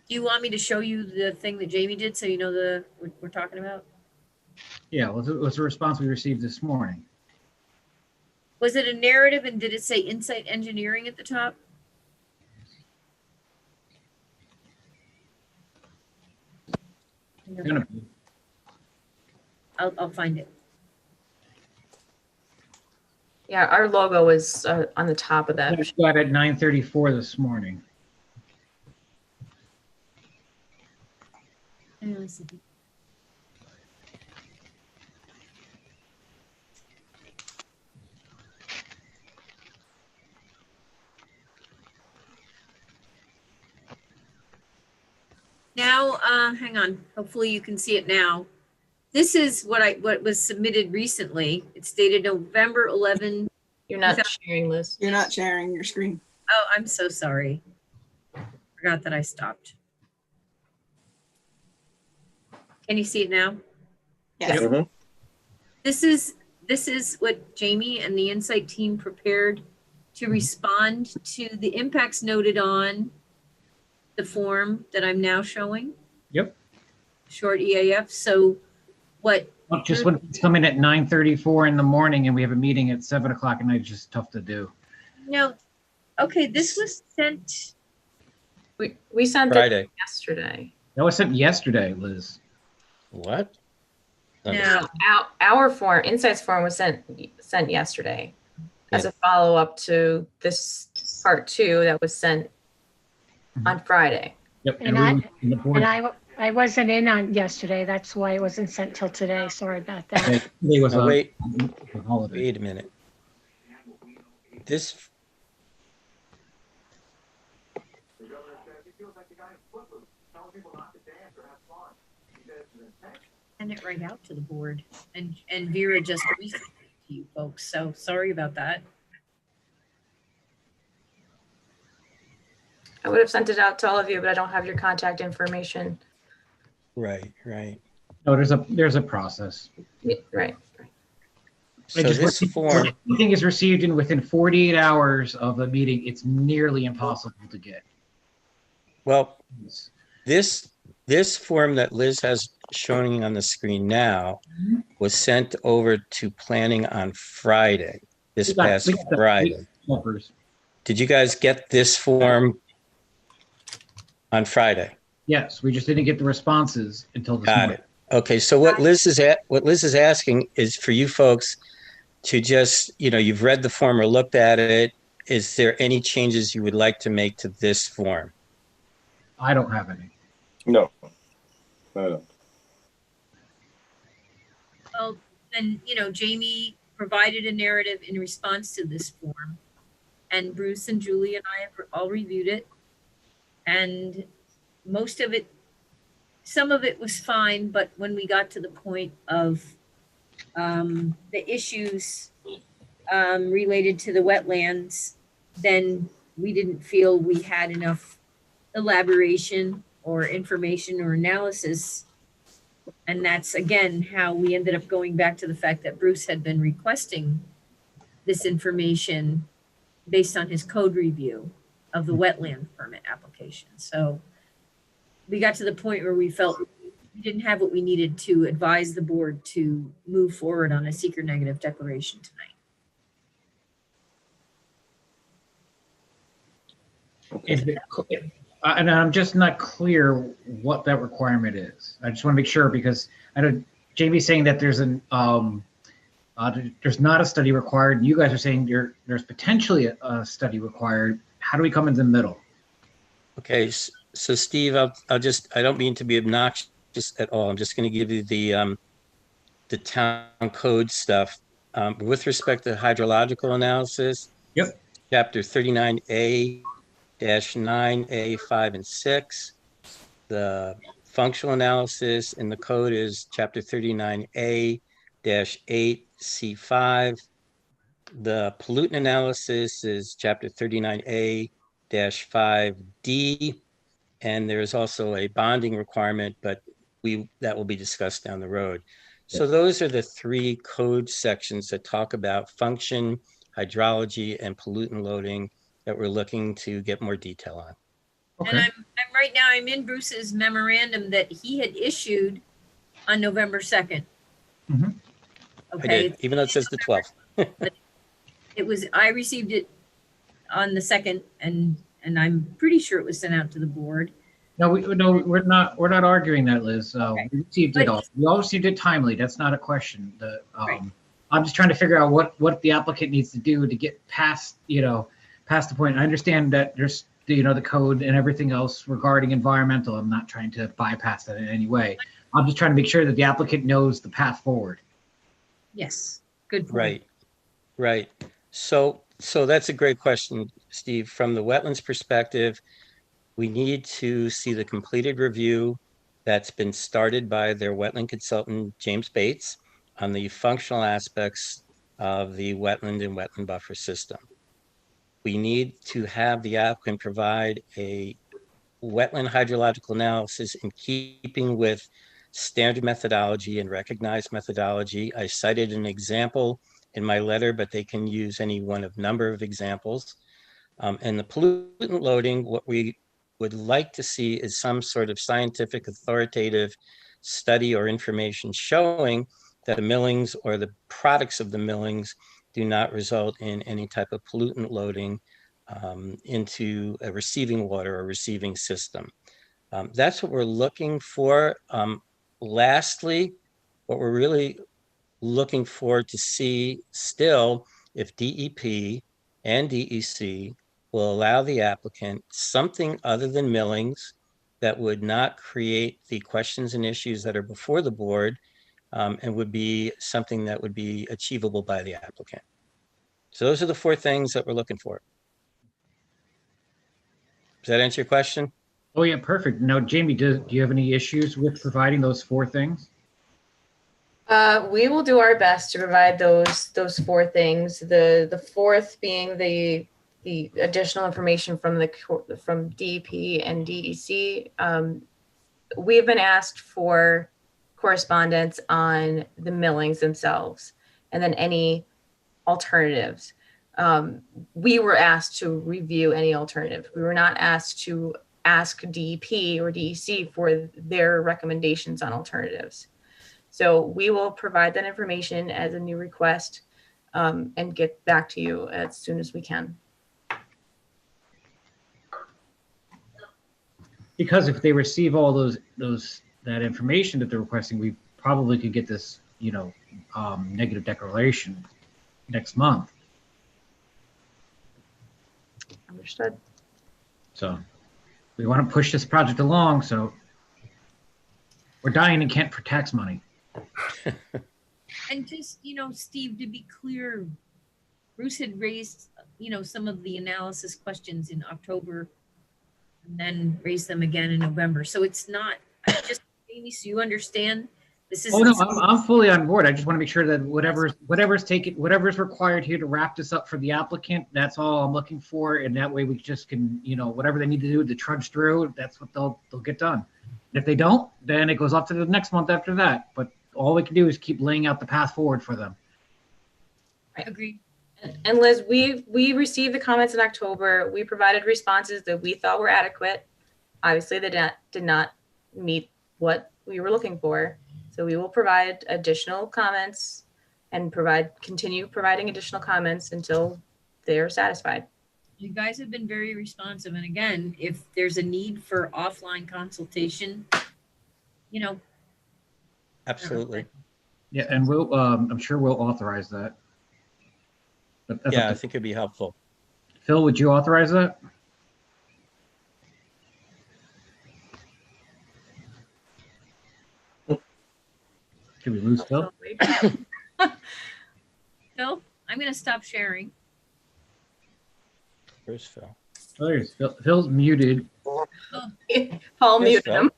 do you want me to show you the thing that Jamie did so you know what we're talking about? Yeah, what's the response we received this morning? Was it a narrative and did it say Insight Engineering at the top? I'll find it. Yeah, our logo was on the top of that. I just got at 9:34 this morning. Now, hang on. Hopefully you can see it now. This is what was submitted recently. It's dated November 11. You're not sharing, Liz. You're not sharing your screen. Oh, I'm so sorry. Forgot that I stopped. Can you see it now? Yes. Mm-hmm. This is what Jamie and the Insight team prepared to respond to the impacts noted on the form that I'm now showing. Yep. short EAF. So what? Well, just when it's coming at 9:34 in the morning and we have a meeting at 7 o'clock at night, it's just tough to do. No. Okay, this was sent. We sent Friday. it yesterday. That was sent yesterday, Liz. What? No. Our form, Insights form was sent yesterday as a follow-up to this part 2 that was sent on Friday. Yep. And I wasn't in on yesterday. That's why it wasn't sent till today. Sorry about that. Today was a Wait holiday. a minute. This, Send it right out to the board, and Vera just resent it to you folks. So sorry about that. I would have sent it out to all of you, but I don't have your contact information. right. No, there's a process. Yeah, right. So this form, Anything is received in within 48 hours of the meeting, it's nearly impossible to get. well, this form that Liz has showing on the screen now was sent over to planning on Friday, this past Friday. Did you guys get this form on Friday? Yes, we just didn't get the responses until this Got morning. it. Okay, so what Liz is asking is for you folks to just, you've read the form or looked at it. Is there any changes you would like to make to this form? I don't have any. No. I don't. Well, then, Jamie provided a narrative in response to this form, and Bruce and Julie and I have all reviewed it, and most of it, some of it was fine, but when we got to the point of the issues related to the wetlands, then we didn't feel we had enough elaboration or information or analysis. And that's, again, how we ended up going back to the fact that Bruce had been requesting this information based on his code review of the wetland permit application. So we got to the point where we felt we didn't have what we needed to advise the board to move forward on a seeker negative declaration tonight. And I'm just not clear what that requirement is. I just want to make sure, because I know Jamie's saying that there's there's not a study required. And you guys are saying there's potentially a study required. How do we come in the middle? Okay, so Steve, I don't mean to be obnoxious at all. I'm just going to give you the town code stuff. With respect to hydrological analysis. Yep. Chapter 39A-9A 5 and 6. The functional analysis in the code is chapter 39A-8 C5. The pollutant analysis is chapter 39A-5D. And there's also a bonding requirement, but that will be discussed down the road. So those are the 3 code sections that talk about function, hydrology, and pollutant loading that we're looking to get more detail on. Okay. And I'm right now, I'm in Bruce's memorandum that he had issued on November 2nd. Mm-hmm. Okay. I did, even though it says the 12th. I received it on the 2nd, and I'm pretty sure it was sent out to the board. No, we're not arguing that, Liz. Okay. We received it all. We all received it timely. That's not a question. I'm just trying to figure out what the applicant needs to do to get past the point. I understand that there's the code and everything else regarding environmental. I'm not trying to bypass that in any way. I'm just trying to make sure that the applicant knows the path forward. Yes, good point. Right. So that's a great question, Steve. From the wetlands perspective, we need to see the completed review that's been started by their wetland consultant, James Bates, on the functional aspects of the wetland and wetland buffer system. We need to have the applicant provide a wetland hydrological analysis in keeping with standard methodology and recognized methodology. I cited an example in my letter, but they can use any one of number of examples. And the pollutant loading, what we would like to see is some sort of scientific authoritative study or information showing that the millings or the products of the millings do not result in any type of pollutant loading into a receiving water or receiving system. That's what we're looking for. Lastly, what we're really looking for to see still if DEP and DEC will allow the applicant something other than millings that would not create the questions and issues that are before the board, and would be something that would be achievable by the applicant. So those are the 4 things that we're looking for. Does that answer your question? Oh, yeah, perfect. Now, Jamie, do you have any issues with providing those 4 things? We will do our best to provide those 4 things. The 4th being the additional information from DEP and DEC. We have been asked for correspondence on the millings themselves, and then any alternatives. We were asked to review any alternatives. We were not asked to ask DEP or DEC for their recommendations on alternatives. So we will provide that information as a new request, and get back to you as soon as we can. Because if they receive all that information that they're requesting, we probably could get this, negative declaration next month. Understood. So we want to push this project along. So we're dying in Kent for tax money. And just, Steve, to be clear, Bruce had raised, some of the analysis questions in October and then raised them again in November. So it's not, Amy, so you understand, this is. Oh, no, I'm fully on board. I just want to make sure that whatever's required here to wrap this up for the applicant, that's all I'm looking for. And that way we just can, whatever they need to do to trudge through, that's what they'll get done. And if they don't, then it goes off to the next month after that. But all we can do is keep laying out the path forward for them. Right. Agreed. And Liz, we received the comments in October. We provided responses that we thought were adequate. Obviously, they did not meet what we were looking for. So we will provide additional comments and continue providing additional comments until they're satisfied. You guys have been very responsive. And again, if there's a need for offline consultation, Absolutely. Yeah, and we'll, I'm sure we'll authorize that. But Yeah, I think it'd be helpful. Phil, would you authorize that? Did we lose Phil? Phil, I'm going to stop sharing. Where's Phil? Oh, there's Phil. Phil's muted. Paul muted him.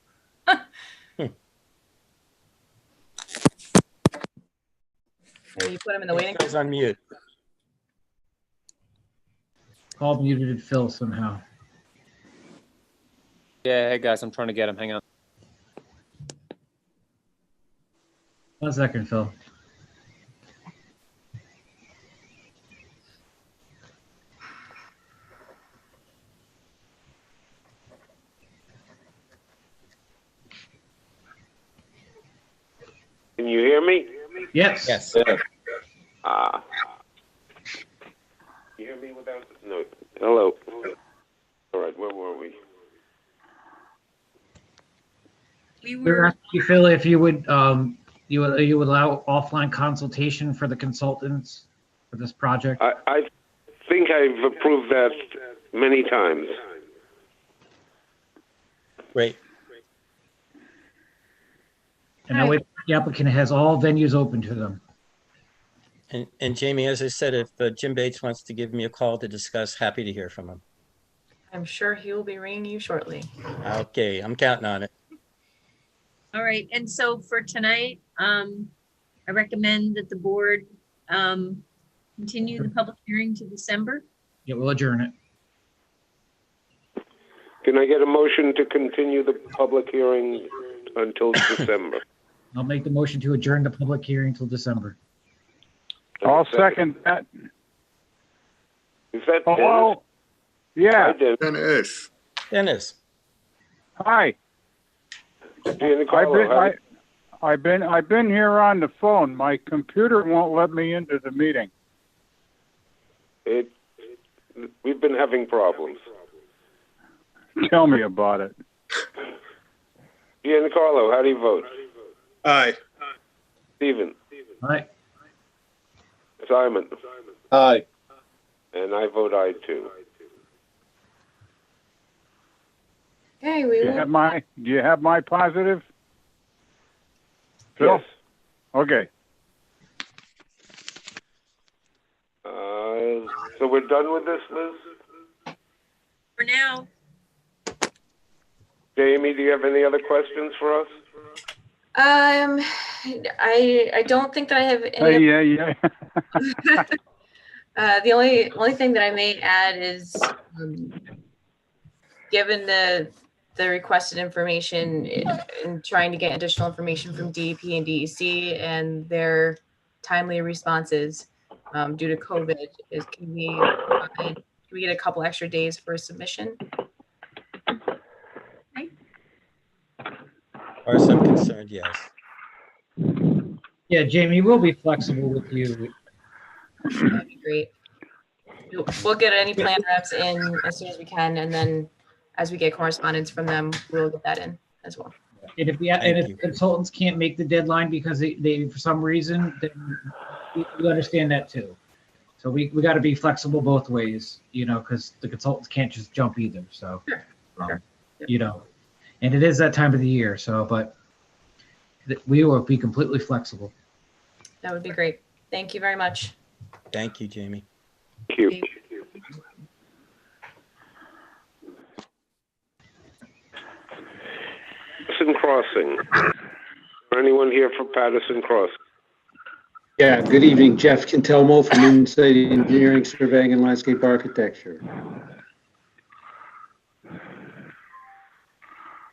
Maybe you put him in the waiting room. Phil's on mute. Paul muted Phil somehow. Yeah, hey guys, I'm trying to get him. Hang on. 1 second, Phil. Can you hear me? Yes. Yes. You hear me without? No. Hello. All right. Where were we? We're asking you, Phil, if you would you would allow offline consultation for the consultants for this project. I think I've approved that many times. Great. And that way the applicant has all venues open to them. And Jamie, as I said, if Jim Bates wants to give me a call to discuss, happy to hear from him. I'm sure he will be ringing you shortly. Okay, I'm counting on it. All right. And so for tonight, I recommend that the board continue the public hearing to December. Yeah, we'll adjourn it. Can I get a motion to continue the public hearing until December? I'll make the motion to adjourn the public hearing until December. I'll second that. Is that Hello? Yeah. Dennis. Dennis. Hi. Giancarlo, I've been here on the phone. My computer won't let me into the meeting. We've been having problems. Tell me about it. Giancarlo, how do you vote? Aye. Stephen? Aye. Simon? Aye. And I vote aye too. Okay, Do we you will. have my positive? Phil? Yes. Okay. So we're done with this, Liz? For now. Jamie, do you have any other questions for us? I don't think that I have any. Yeah. The only thing that I may add is, given the requested information and trying to get additional information from DEP and DEC and their timely responses due to COVID, can we get a couple extra days for a submission? As far as I'm concerned, yes. Yeah, Jamie, we'll be flexible with you. That'd be great. We'll get any plan reps in as soon as we can, and then as we get correspondence from them, we'll get that in as well. And if consultants can't make the deadline because they for some reason, then we understand that too. So we got to be flexible both ways, because the consultants can't just jump either. So, Sure. And it is that time of the year. So, but we will be completely flexible. That would be great. Thank you very much. Thank you, Jamie. Thank you. Patterson Crossing. Is there anyone here for Patterson Crossing? Yeah, good evening. Jeff Cantelmo from Insight Engineering, Surveying and Landscape Architecture.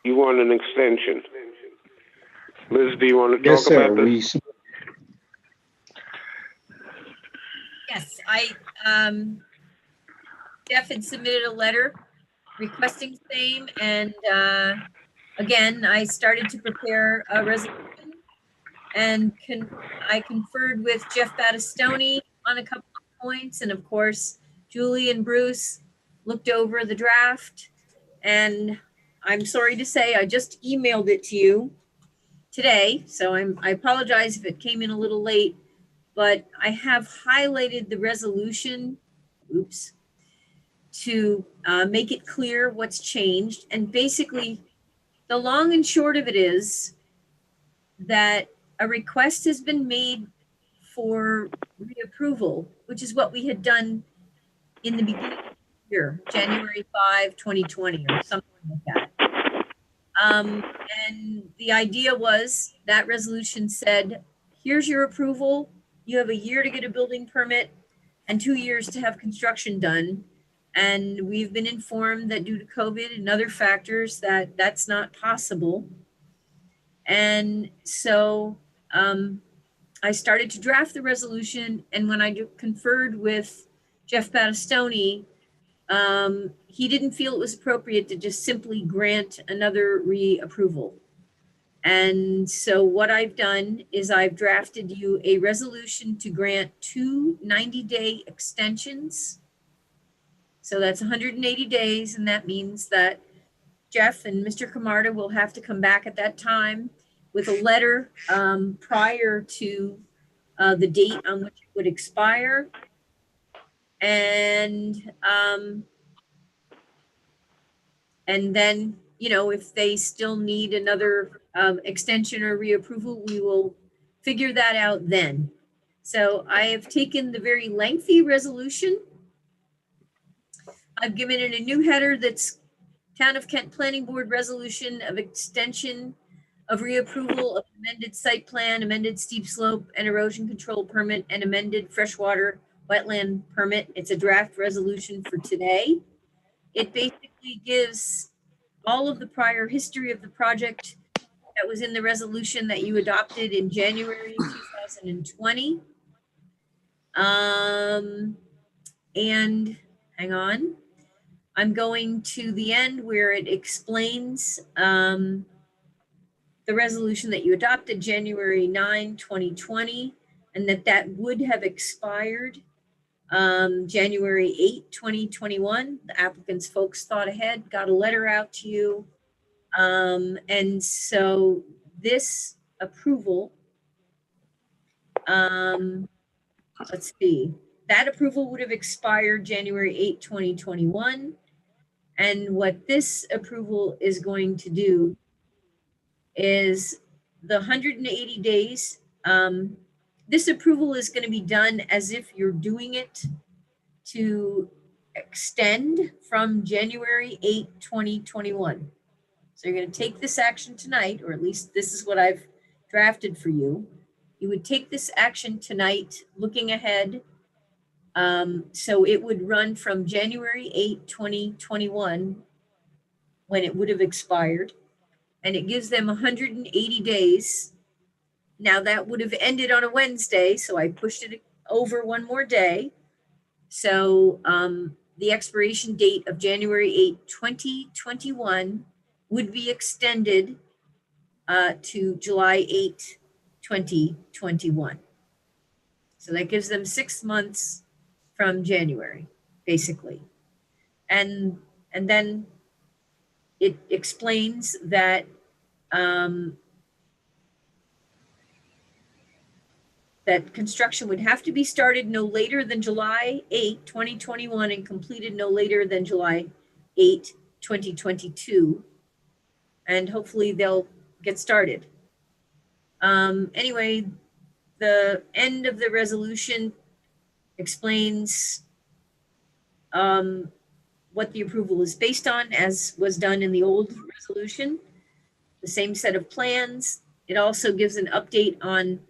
You want an extension? Liz, do you want to Yes, talk sir. about this? Yes, Jeff had submitted a letter requesting same, and again, I started to prepare a resolution, and I conferred with Jeff Battistoni on a couple of points, and of course, Julie and Bruce looked over the draft, and I'm sorry to say I just emailed it to you today, so I apologize if it came in a little late, but I have highlighted the resolution, to make it clear what's changed. And basically, the long and short of it is that a request has been made for reapproval, which is what we had done in the beginning of the year, January 5, 2020, or something like that. And the idea was that resolution said, here's your approval. You have a year to get a building permit and 2 years to have construction done. And we've been informed that due to COVID and other factors that that's not possible. And so I started to draft the resolution. And when I conferred with Jeff Battistoni, he didn't feel it was appropriate to just simply grant another reapproval. And so what I've done is I've drafted you a resolution to grant 2 90-day extensions. So that's 180 days, and that means that Jeff and Mr. Camarda will have to come back at that time with a letter prior to the date on which it would expire. And then, if they still need another extension or reapproval, we will figure that out then. So I have taken the very lengthy resolution. I've given it a new header that's Town of Kent Planning Board Resolution of Extension of Reapproval of Amended Site Plan, Amended Steep Slope and Erosion Control Permit, and Amended Freshwater Wetland Permit. It's a draft resolution for today. It basically gives all of the prior history of the project that was in the resolution that you adopted in January 2020. And hang on. I'm going to the end where it explains the resolution that you adopted January 9, 2020, and that would have expired January 8, 2021. The applicant's folks thought ahead, got a letter out to you. And so this approval, let's see, that approval would have expired January 8, 2021. And what this approval is going to do is the 180 days, this approval is going to be done as if you're doing it to extend from January 8, 2021. So you're going to take this action tonight, or at least this is what I've drafted for you. You would take this action tonight, looking ahead. So it would run from January 8, 2021, when it would have expired, and it gives them 180 days. Now that would have ended on a Wednesday, so I pushed it over one more day. So the expiration date of January 8, 2021 would be extended to July 8, 2021. So that gives them 6 months from January, basically. And then it explains that that construction would have to be started no later than July 8, 2021 and completed no later than July 8, 2022. And hopefully they'll get started. Anyway, the end of the resolution explains what the approval is based on, as was done in the old resolution, the same set of plans. It also gives an update on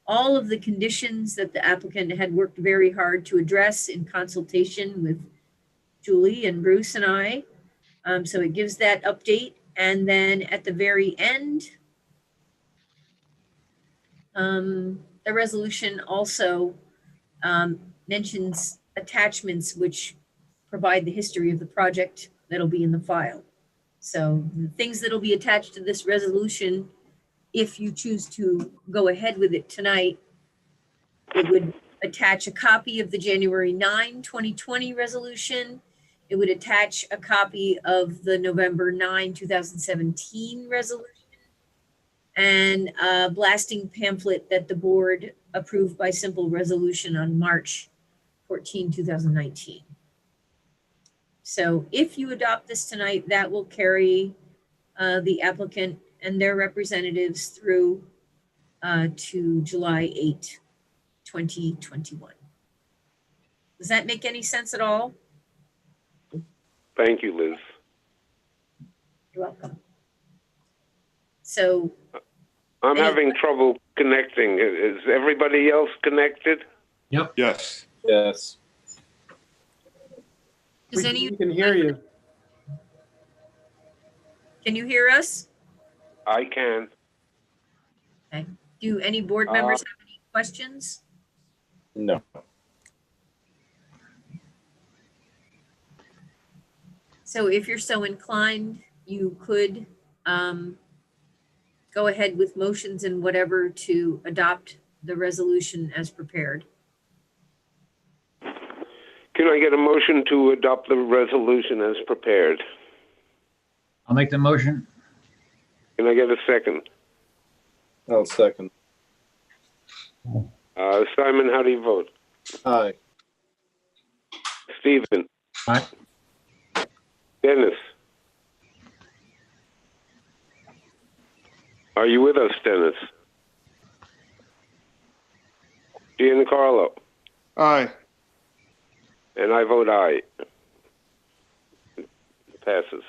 all of the conditions that the applicant had worked very hard to address in consultation with Julie and Bruce and I. So it gives that update. And then at the very end, the resolution also mentions attachments which provide the history of the project that'll be in the file. So the things that'll be attached to this resolution, if you choose to go ahead with it tonight, it would attach a copy of the January 9, 2020 resolution. It would attach a copy of the November 9, 2017 resolution, and a blasting pamphlet that the board approved by simple resolution on March 14, 2019. So if you adopt this tonight, that will carry the applicant and their representatives through to July 8, 2021. Does that make any sense at all? Thank you, Liz. You're welcome. So I'm having trouble connecting. Is everybody else connected? Yep. Yes. Yes. does We can hear you. can you hear us? I can. Okay. Do any board members have any questions? No. So if you're so inclined, you could go ahead with motions and whatever to adopt the resolution as prepared. Can I get a motion to adopt the resolution as prepared? I'll make the motion. Can I get a second? I'll second. Simon, how do you vote? Aye. Stephen? Aye. Dennis? Are you with us, Dennis? Giancarlo? Aye. And I vote aye. It passes.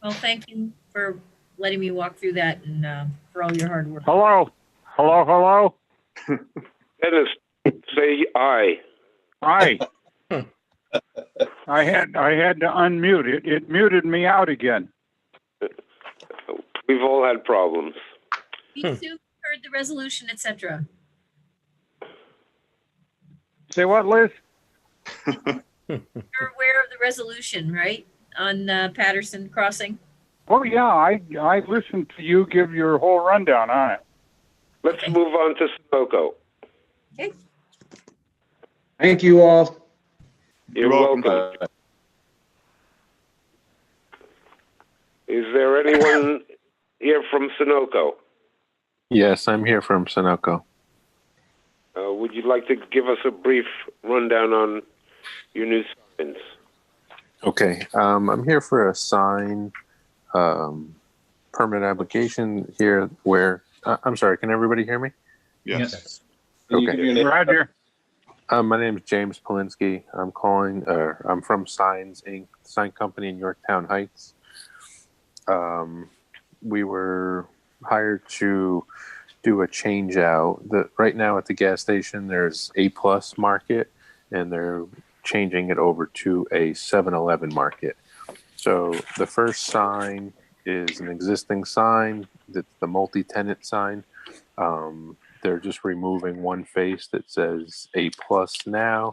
Well, thank you for letting me walk through that and for all your hard work. Hello? Hello? Dennis, say aye. Aye. I had to unmute it. It muted me out again. We've all had problems. We soon heard the resolution, etc. Say what, Liz? You're aware of the resolution, right? On Patterson Crossing? Oh, yeah, I listened to you give your whole rundown on it. Let's move on to Sunoco. Okay. Thank you all. You're welcome. Is there anyone here from Sunoco? Yes, I'm here from Sunoco. Would you like to give us a brief rundown on your new signs? Okay, I'm here for a sign permit application here where, I'm sorry, can everybody hear me? Yes. Okay. Roger. My name is James Polinsky. I'm from Signs Inc., sign company in Yorktown Heights. We were hired to do a change out. Right now at the gas station, there's A+ market, and they're changing it over to a 7-Eleven market. So the first sign is an existing sign. That's the multi-tenant sign. They're just removing one face that says A+ now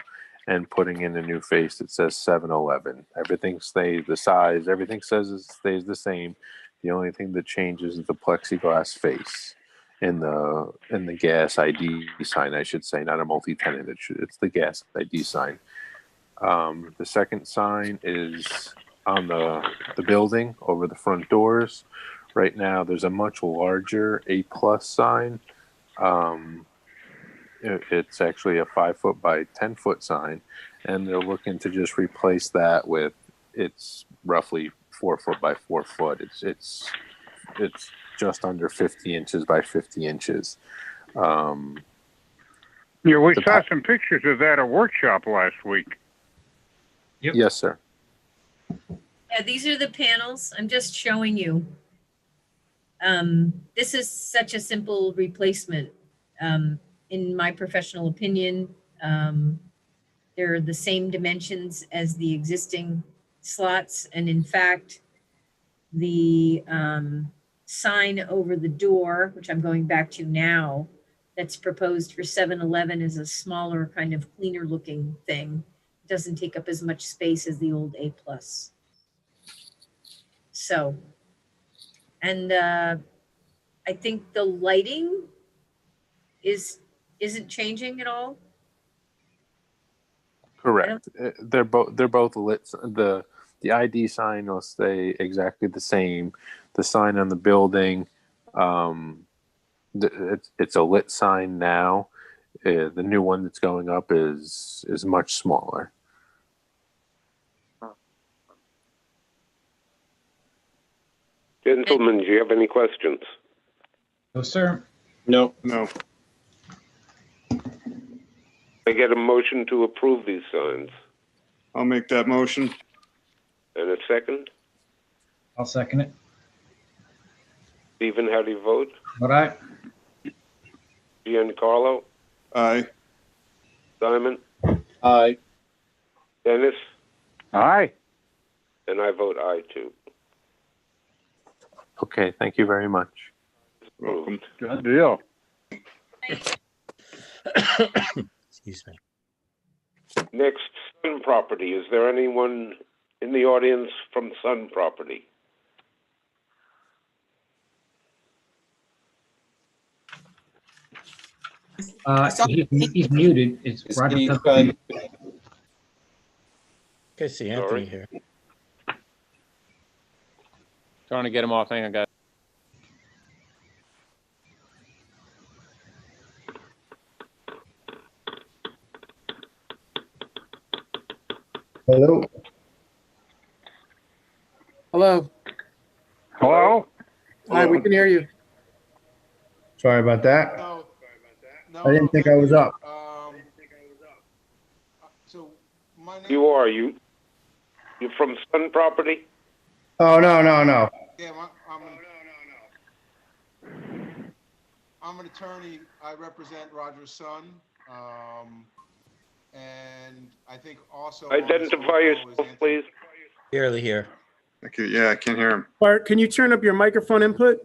and putting in a new face that says 7-Eleven. Everything stays the size. Everything stays the same. The only thing that changes is the plexiglass face in the gas ID sign, I should say, not a multi-tenant. It's the gas ID sign. The second sign is on the building over the front doors. Right now, there's a much larger A+ sign. It's actually a 5-foot by 10-foot sign, and they're looking to just replace that with, it's roughly 4-foot by 4-foot. It's just under 50 inches by 50 inches. Yeah, we saw some pictures of that at workshop last week. Yes, sir. Yeah, these are the panels. I'm just showing you. This is such a simple replacement. In my professional opinion, they're the same dimensions as the existing slots. And in fact, the sign over the door, which I'm going back to now, that's proposed for 7-Eleven is a smaller, kind of cleaner looking thing. It doesn't take up as much space as the old A+. So, and I think the lighting isn't changing at all. Correct. They're both lit. The ID sign will stay exactly the same. The sign on the building, it's a lit sign now. The new one that's going up is much smaller. Gentlemen, do you have any questions? No, sir. No. I get a motion to approve these signs. I'll make that motion. And a second? I'll second it. Stephen, how do you vote? All right. Giancarlo? Aye. Simon? Aye. Dennis? Aye. And I vote aye too. Okay, thank you very much. Welcome. Good deal. Excuse me. Next, Sun Property. Is there anyone in the audience from Sun Property? He's muted. It's Roger. Good to see Anthony here. Trying to get him off. Hang on, guys. Hello. Hello. Hello? Hi, we can hear you. Sorry about that. I didn't think I was up. You are. You from Sun Property? Oh, no. Yeah, I'm an attorney. I represent Roger's son. And I think also. Identify yourself, please. Barely here. Okay, yeah, I can't hear him. Bart, can you turn up your microphone input?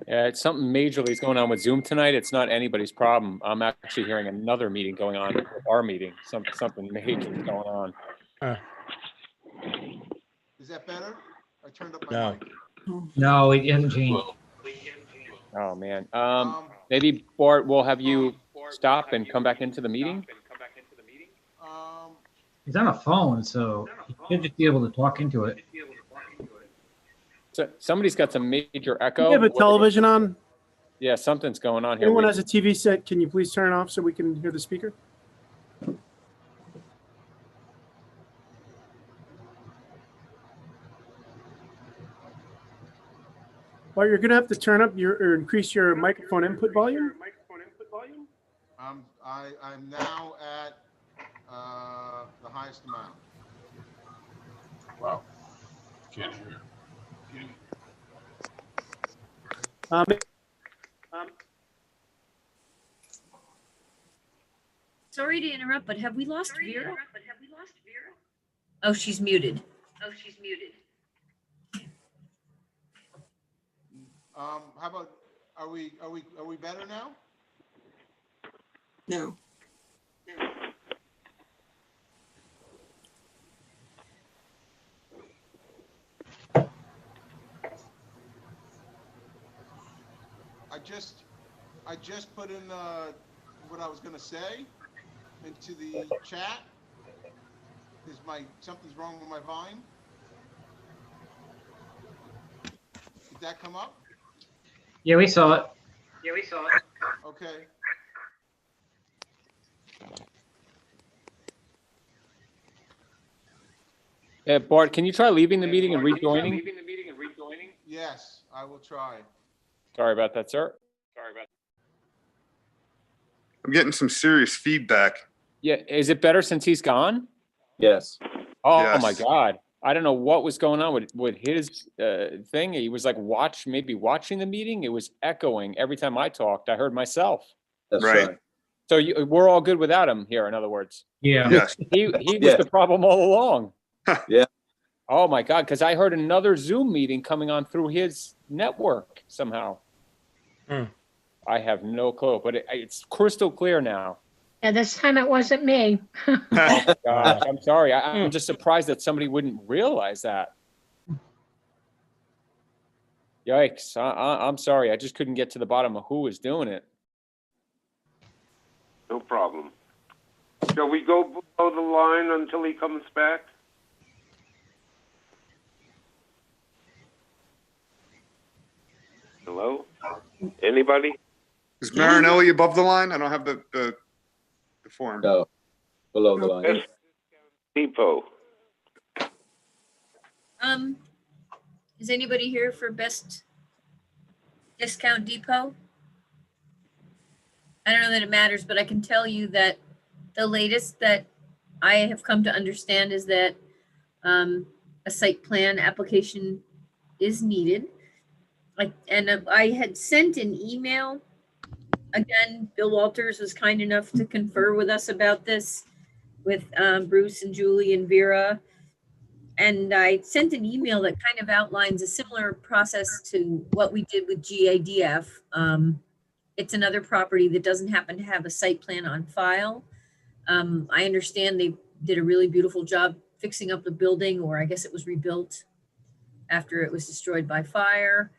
Yeah, it's something majorly is going on with Zoom tonight. It's not anybody's problem. I'm actually hearing another meeting going on, our meeting. Something major is going on. Is that better? I turned up my No. mic. No, it hasn't changed. Oh, man. Maybe Bart, we'll have you stop and come back into the meeting? He's on a phone, so he should just be able to talk into it. So somebody's got some major echo. You have a television on? Yeah, something's going on here. Anyone has a TV set, can you please turn it off so we can hear the speaker? Well, you're gonna have to turn up your, or increase your microphone input volume. I'm now at the highest amount. Wow. Can't hear. Sorry to interrupt, but have we lost Vera? Oh, she's muted. How about, are we better now? No. I just put in what I was gonna say into the chat. Something's wrong with my Vine? Did that come up? Yeah, we saw it. Okay. Bart, can you try leaving the meeting and rejoining? Yes, I will try. Sorry about that, sir. I'm getting some serious feedback. Yeah, is it better since he's gone? Yes. Oh, Yes. my God. I don't know what was going on with his thing. He was like maybe watching the meeting. It was echoing every time I talked. I heard myself. That's Right. right. So we're all good without him here, in other words. Yeah. Yes. He was Yeah. the problem all along. Yeah. Oh, my God, because I heard another Zoom meeting coming on through his network somehow. I have no clue, but it's crystal clear now. Yeah, this time it wasn't me. Oh my gosh, I'm sorry. I'm just surprised that somebody wouldn't realize that. Yikes. I'm sorry. I just couldn't get to the bottom of who was doing it. No problem. Shall we go below the line until he comes back? Hello? Anybody? Is Marinelli above the line? I don't have the form. No. Below the line. Best Depot. Is anybody here for Best Discount Depot? I don't know that it matters, but I can tell you that the latest that I have come to understand is that a site plan application is needed. I had sent an email. Again, Bill Walters was kind enough to confer with us about this with Bruce and Julie and Vera. And I sent an email that kind of outlines a similar process to what we did with GADF. It's another property that doesn't happen to have a site plan on file. I understand they did a really beautiful job fixing up the building, or I guess it was rebuilt after it was destroyed by fire.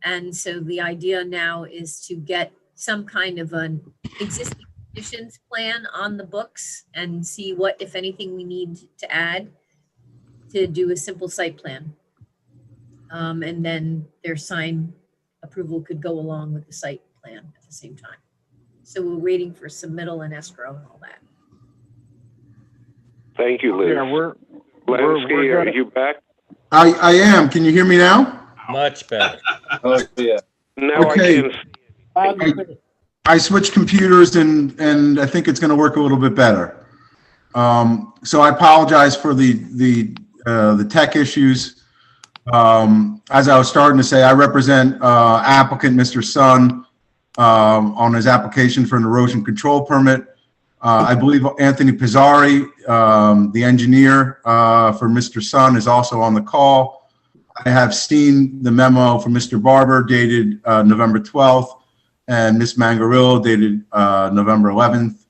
And so the idea now is to get some kind of an existing conditions plan on the books and see what, if anything, we need to add to do a simple site plan. And then their sign approval could go along with the site plan at the same time. So we're waiting for submittal and escrow and all that. Thank you, Liz. Yeah, we're Lansky, are gonna- you back? I am. Can you hear me now? Much better. Oh, yeah. Now Okay. I can. I switched computers and I think it's going to work a little bit better. So I apologize for the tech issues. As I was starting to say, I represent applicant Mr. Sun on his application for an erosion control permit. I believe Anthony Pizzari, the engineer for Mr. Sun, is also on the call. I have seen the memo from Mr. Barber dated November 12th and Ms. Mangarillo dated November 11th.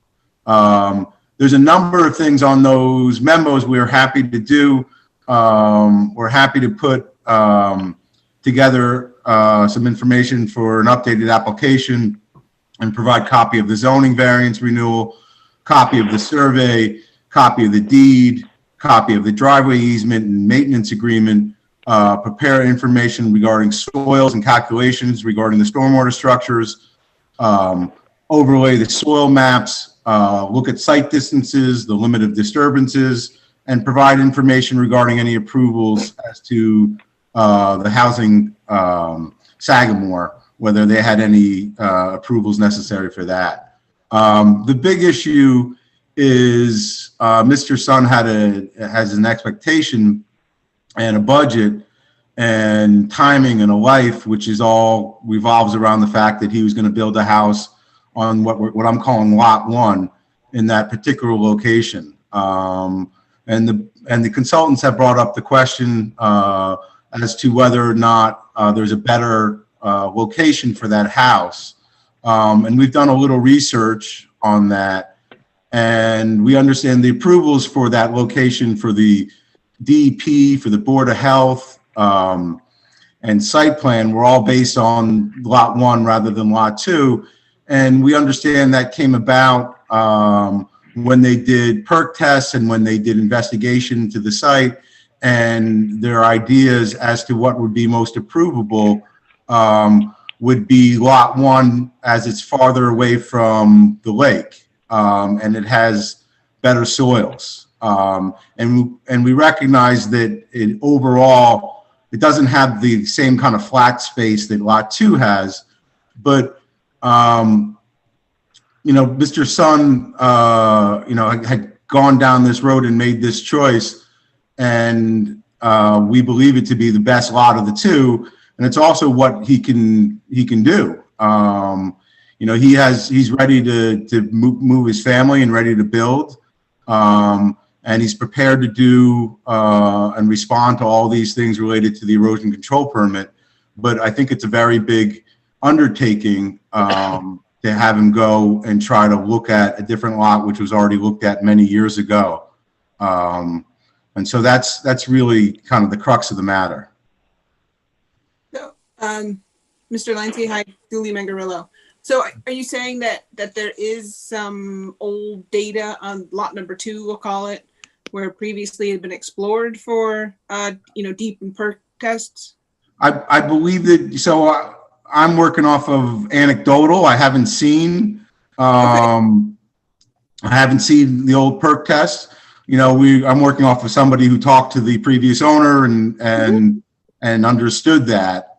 There's a number of things on those memos we're happy to do. We're happy to put together some information for an updated application and provide copy of the zoning variance renewal, copy of the survey, copy of the deed, copy of the driveway easement and maintenance agreement, prepare information regarding soils and calculations regarding the stormwater structures, overlay the soil maps, look at site distances, the limit of disturbances, and provide information regarding any approvals as to the housing Sagamore, whether they had any approvals necessary for that. The big issue is Mr. Sun has an expectation and a budget and timing and a life, which is all revolves around the fact that he was going to build a house on what I'm calling Lot 1 in that particular location. And the consultants have brought up the question as to whether or not there's a better location for that house. And we've done a little research on that. And we understand the approvals for that location for the DEP, for the Board of Health, and site plan were all based on Lot 1 rather than Lot 2. And we understand that came about when they did perk tests and when they did investigation to the site, and their ideas as to what would be most approvable would be Lot 1 as it's farther away from the lake, and it has better soils. And we recognize that overall, it doesn't have the same kind of flat space that Lot 2 has, but Mr. Sun, had gone down this road and made this choice, and we believe it to be the best lot of the two, and it's also what he can do. He's ready to move his family and ready to build, and he's prepared to do and respond to all these things related to the erosion control permit. But I think it's a very big undertaking to have him go and try to look at a different lot, which was already looked at many years ago. And so that's really kind of the crux of the matter. So, Mr. Lansky, hi, Julie Mangarillo. So are you saying that there is some old data on lot number 2, we'll call it, where previously it had been explored for, deep and perk tests? I believe that, so I'm working off of anecdotal. I haven't seen, I haven't seen the old perk test. I'm working off of somebody who talked to the previous owner and understood that.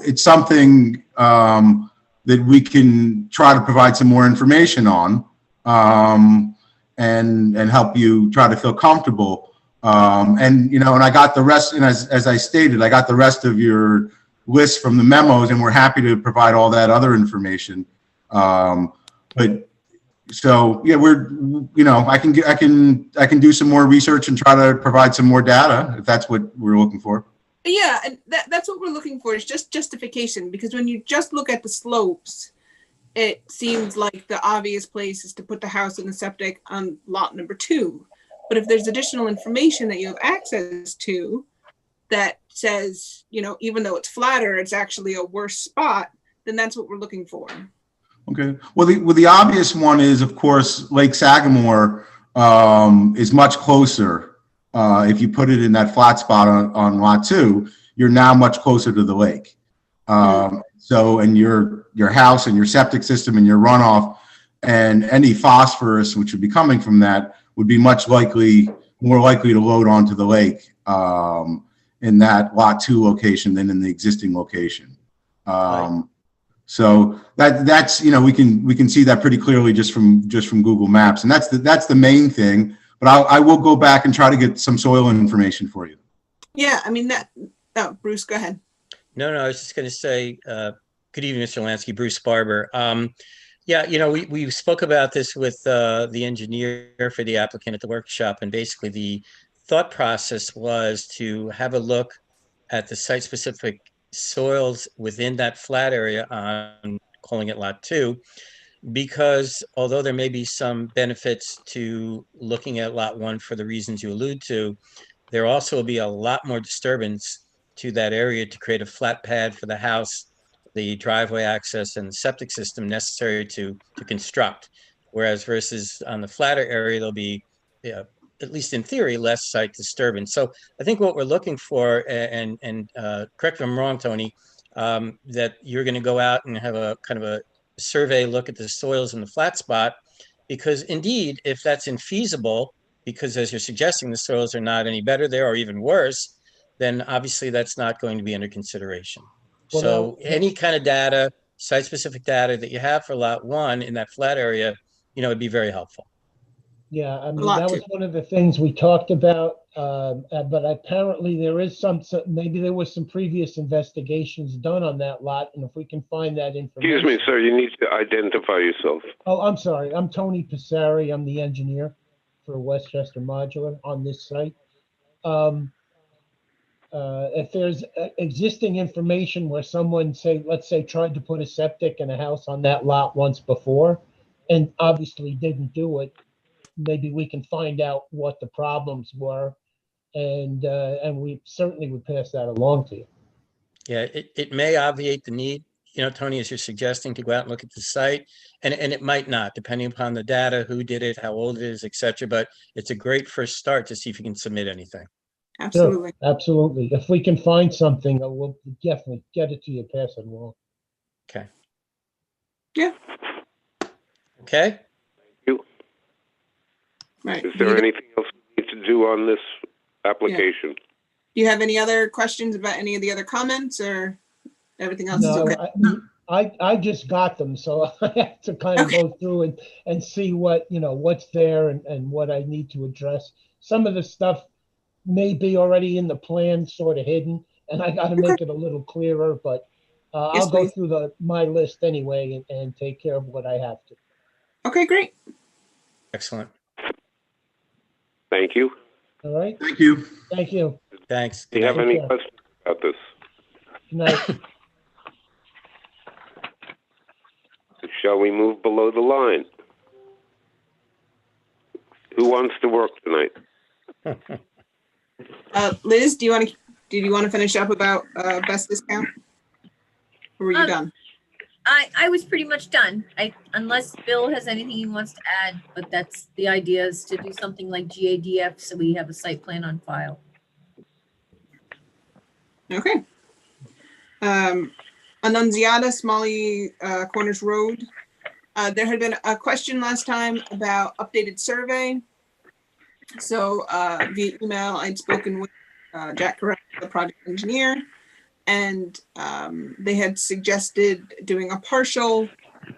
It's something that we can try to provide some more information on, and help you try to feel comfortable. And I got the rest, and as I stated, I got the rest of your list from the memos, and we're happy to provide all that other information. But so yeah, I can do some more research and try to provide some more data if that's what we're looking for. Yeah, and that's what we're looking for, is just justification, because when you just look at the slopes, it seems like the obvious place is to put the house and the septic on lot number 2. But if there's additional information that you have access to that says, even though it's flatter, it's actually a worse spot, then that's what we're looking for. Okay. Well, the obvious one is, of course, Lake Sagamore is much closer. If you put it in that flat spot on lot 2, you're now much closer to the lake. So, and your house and your septic system and your runoff and any phosphorus which would be coming from that would be more likely to load onto the lake in that lot 2 location than in the existing location. So that's we can see that pretty clearly just from Google Maps, and that's the main thing. But I will go back and try to get some soil information for you. Yeah, I mean Bruce, go ahead. No, I was just going to say, good evening, Mr. Lansky, Bruce Barber. We spoke about this with the engineer for the applicant at the workshop, and basically the thought process was to have a look at the site-specific soils within that flat area on calling it lot 2, because although there may be some benefits to looking at lot 1 for the reasons you allude to, there also will be a lot more disturbance to that area to create a flat pad for the house, the driveway access, and the septic system necessary to construct. Whereas versus on the flatter area, there'll be, at least in theory, less site disturbance. So I think what we're looking for, and correct me if I'm wrong, Tony, that you're going to go out and have a kind of a survey look at the soils in the flat spot, because indeed, if that's infeasible, because as you're suggesting, the soils are not any better there or even worse, then obviously that's not going to be under consideration. Well, So now- any kind of data, site-specific data that you have for lot 1 in that flat area, it'd be very helpful. Yeah, I mean, lot that to. was one of the things we talked about, but apparently there is maybe there was some previous investigations done on that lot, and if we can find that information. Excuse me, sir, you need to identify yourself. Oh, I'm sorry. I'm Tony Passari. I'm the engineer for Westchester Modular on this site. If there's existing information where someone let's say tried to put a septic and a house on that lot once before and obviously didn't do it, maybe we can find out what the problems were, and we certainly would pass that along to you. Yeah, it may obviate the need, Tony, as you're suggesting, to go out and look at the site, and it might not, depending upon the data, who did it, how old it is, et cetera. But it's a great first start to see if you can submit anything. Absolutely. Sure, absolutely. If we can find something, we'll definitely get it to you, pass it along. Okay. Yeah. Okay. Right. Is there anything else we need to do on this application? Do you have any other questions about any of the other comments, or everything else is No, okay? I just got them, so I have to kind of go through and see what, what's there and what I need to address. Some of the stuff may be already in the plan, sort of hidden, and I got to make it a little clearer, but I'll go through my list anyway and take care of what I have to. Okay, great. Excellent. Thank you. All right. Thank you. Thank you. Thanks. Do you have any Take care. questions about this? Good night. Shall we move below the line? Who wants to work tonight? Liz, did you want to finish up about best discount? Or were you done? I was pretty much done. Unless Bill has anything he wants to add, but that's the idea, is to do something like GADF so we have a site plan on file. Okay. Annunziata, Smalley Corners Road. There had been a question last time about updated survey. So via email, I'd spoken with Jack Correct, the project engineer, and they had suggested doing a partial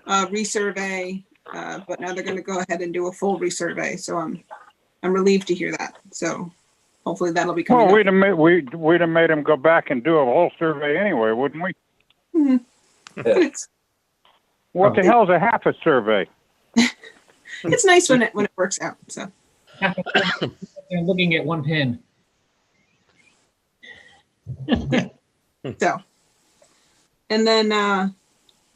resurvey, but now they're going to go ahead and do a full resurvey. So I'm relieved to hear that. So hopefully that'll be coming. Well, we'd have made them go back and do a whole survey anyway, wouldn't we? Mm-hmm. What the hell's a half a survey? It's nice when it works out. So They're looking at one pin. So, and then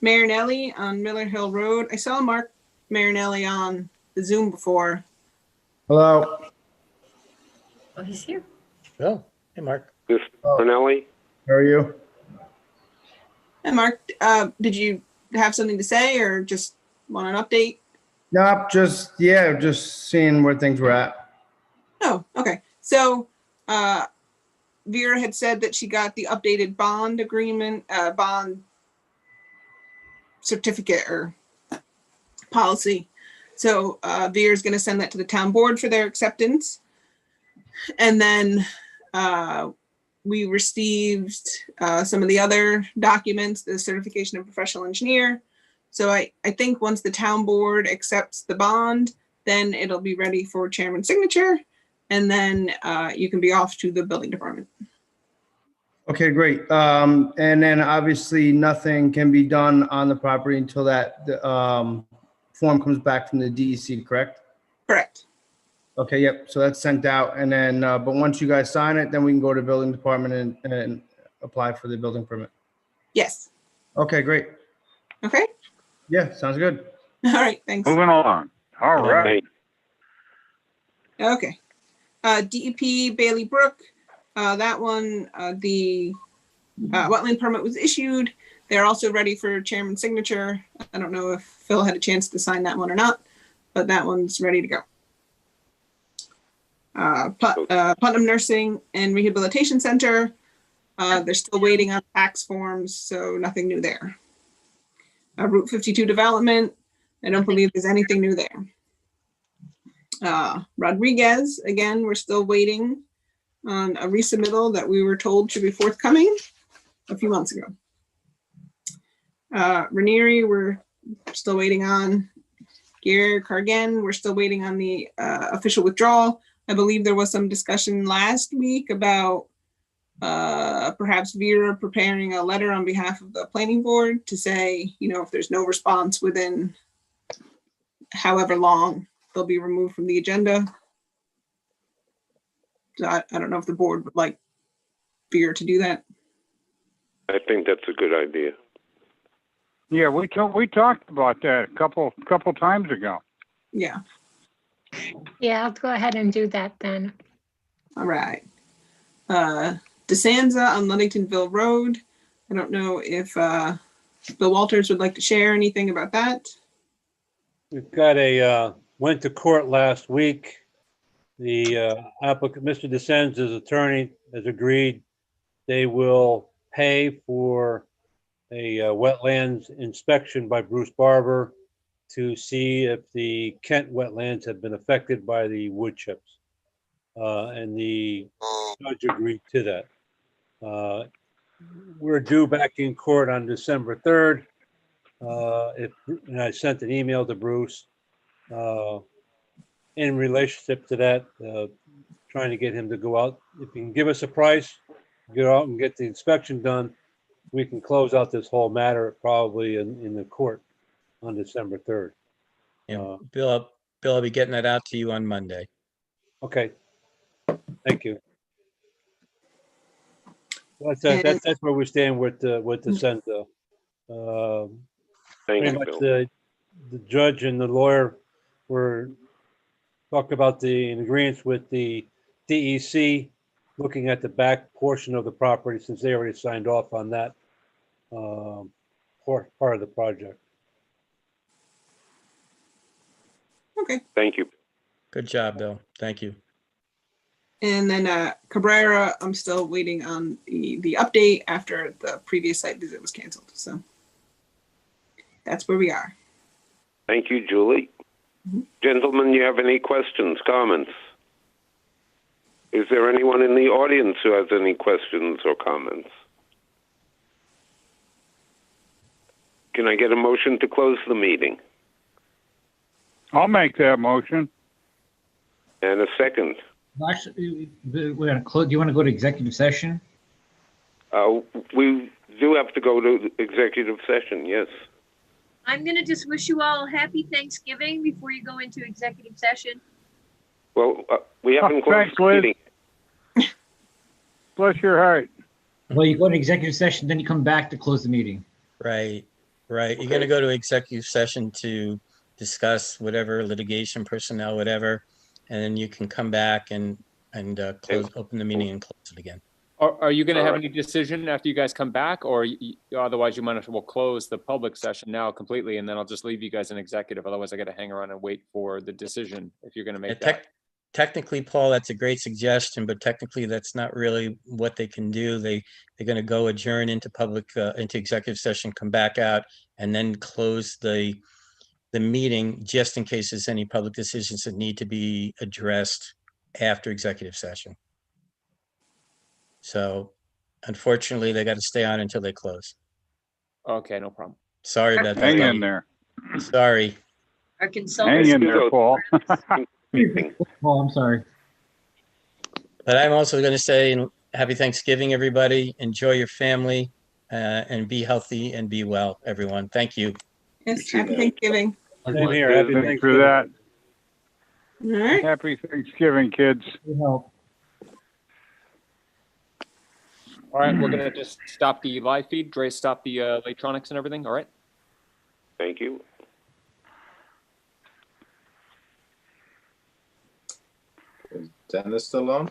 Marinelli on Miller Hill Road. I saw Mark Marinelli on the Zoom before. Hello. Oh, he's here. Oh, hey, Mark. Mr. Marinelli? How are you? Hey, Mark, did you have something to say or just want an update? Nope, just seeing where things were at. Oh, okay. So, Vera had said that she got the updated bond agreement, bond certificate or policy. So Vera is going to send that to the town board for their acceptance. And then we received some of the other documents, the certification of professional engineer. So I think once the town board accepts the bond, then it'll be ready for chairman's signature. And then you can be off to the building department. Okay, great. And then obviously nothing can be done on the property until that form comes back from the DEC, correct? Correct. Okay, yep. So that's sent out. And then, but once you guys sign it, then we can go to building department and apply for the building permit. Yes. Okay, great. Okay. Yeah, sounds good. All right, thanks. Moving along. All right. Okay. DEP Bailey Brook, that one, the wetland permit was issued. They're also ready for chairman's signature. I don't know if Phil had a chance to sign that one or not, but that one's ready to go. Putnam Nursing and Rehabilitation Center, they're still waiting on tax forms, so nothing new there. Route 52 development, I don't believe there's anything new there. Rodriguez, again, we're still waiting on a resubmittal that we were told should be forthcoming a few months ago. Ranieri, we're still waiting on. Gare Cargan, we're still waiting on the official withdrawal. I believe there was some discussion last week about perhaps Vera preparing a letter on behalf of the planning board to say, you know, if there's no response within however long, they'll be removed from the agenda. So I don't know if the board would like Vera to do that. I think that's a good idea. Yeah, we talked about that a couple times ago. Yeah. Yeah, I'll go ahead and do that then. All right. DeSanza on Ludingtonville Road. I don't know if Bill Walters would like to share anything about that. We've got went to court last week. The applicant, Mr. DeSanza's attorney, has agreed they will pay for a wetlands inspection by Bruce Barber to see if the Kent wetlands have been affected by the wood chips. And the judge agreed to that. We're due back in court on December 3rd. And I sent an email to Bruce in relationship to that, trying to get him to go out. If he can give us a price, go out and get the inspection done, we can close out this whole matter probably in the court on December 3rd. Yeah, Bill, I'll be getting that out to you on Monday. Okay. Thank you. That's where we stand with the Senza. Pretty much the judge and the lawyer were talking about the agreements with the DEC, looking at the back portion of the property since they already signed off on that part of the project. Okay. Thank you. Good job, Bill. Thank you. And then Cabrera, I'm still waiting on the update after the previous site visit was canceled. So that's where we are. Thank you, Julie. Gentlemen, you have any questions, comments? Is there anyone in the audience who has any questions or comments? Can I get a motion to close the meeting? I'll make that motion. And a second. Well, actually, we're going to close. Do you want to go to executive session? We do have to go to executive session, yes. I'm going to just wish you all a happy Thanksgiving before you go into executive session. Well, we haven't closed thanks, the Liz. meeting. Bless your heart. Well, you go to executive session, then you come back to close the meeting. Right. You're going to go to executive session to discuss whatever litigation, personnel, whatever, and then you can come back and open the meeting and close it again. Are you going to have any decision after you guys come back, or otherwise you might as well close the public session now completely, and then I'll just leave you guys in executive. Otherwise, I got to hang around and wait for the decision if you're going to make that. Technically, Paul, that's a great suggestion, but technically that's not really what they can do. They're going to go adjourn into into executive session, come back out, and then close the meeting just in case there's any public decisions that need to be addressed after executive session. So unfortunately, they got to stay on until they close. Okay, no problem. Sorry about that. Hang in there. Sorry. Our consultants. Hang in there, Paul. Oh, I'm sorry. But I'm also going to say happy Thanksgiving, everybody. Enjoy your family and be healthy and be well, everyone. Thank you. Yes, happy Thanksgiving. Same here. Happy Thanks for Thanksgiving. that. All right. Happy Thanksgiving, kids. All right, we're going to just stop the live feed. Dre, stop the electronics and everything. All right. Thank you. Dennis still on?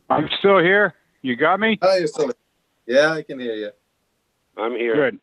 I'm still here. You got me? Oh, you're still. Yeah, I can hear you. I'm here. Good.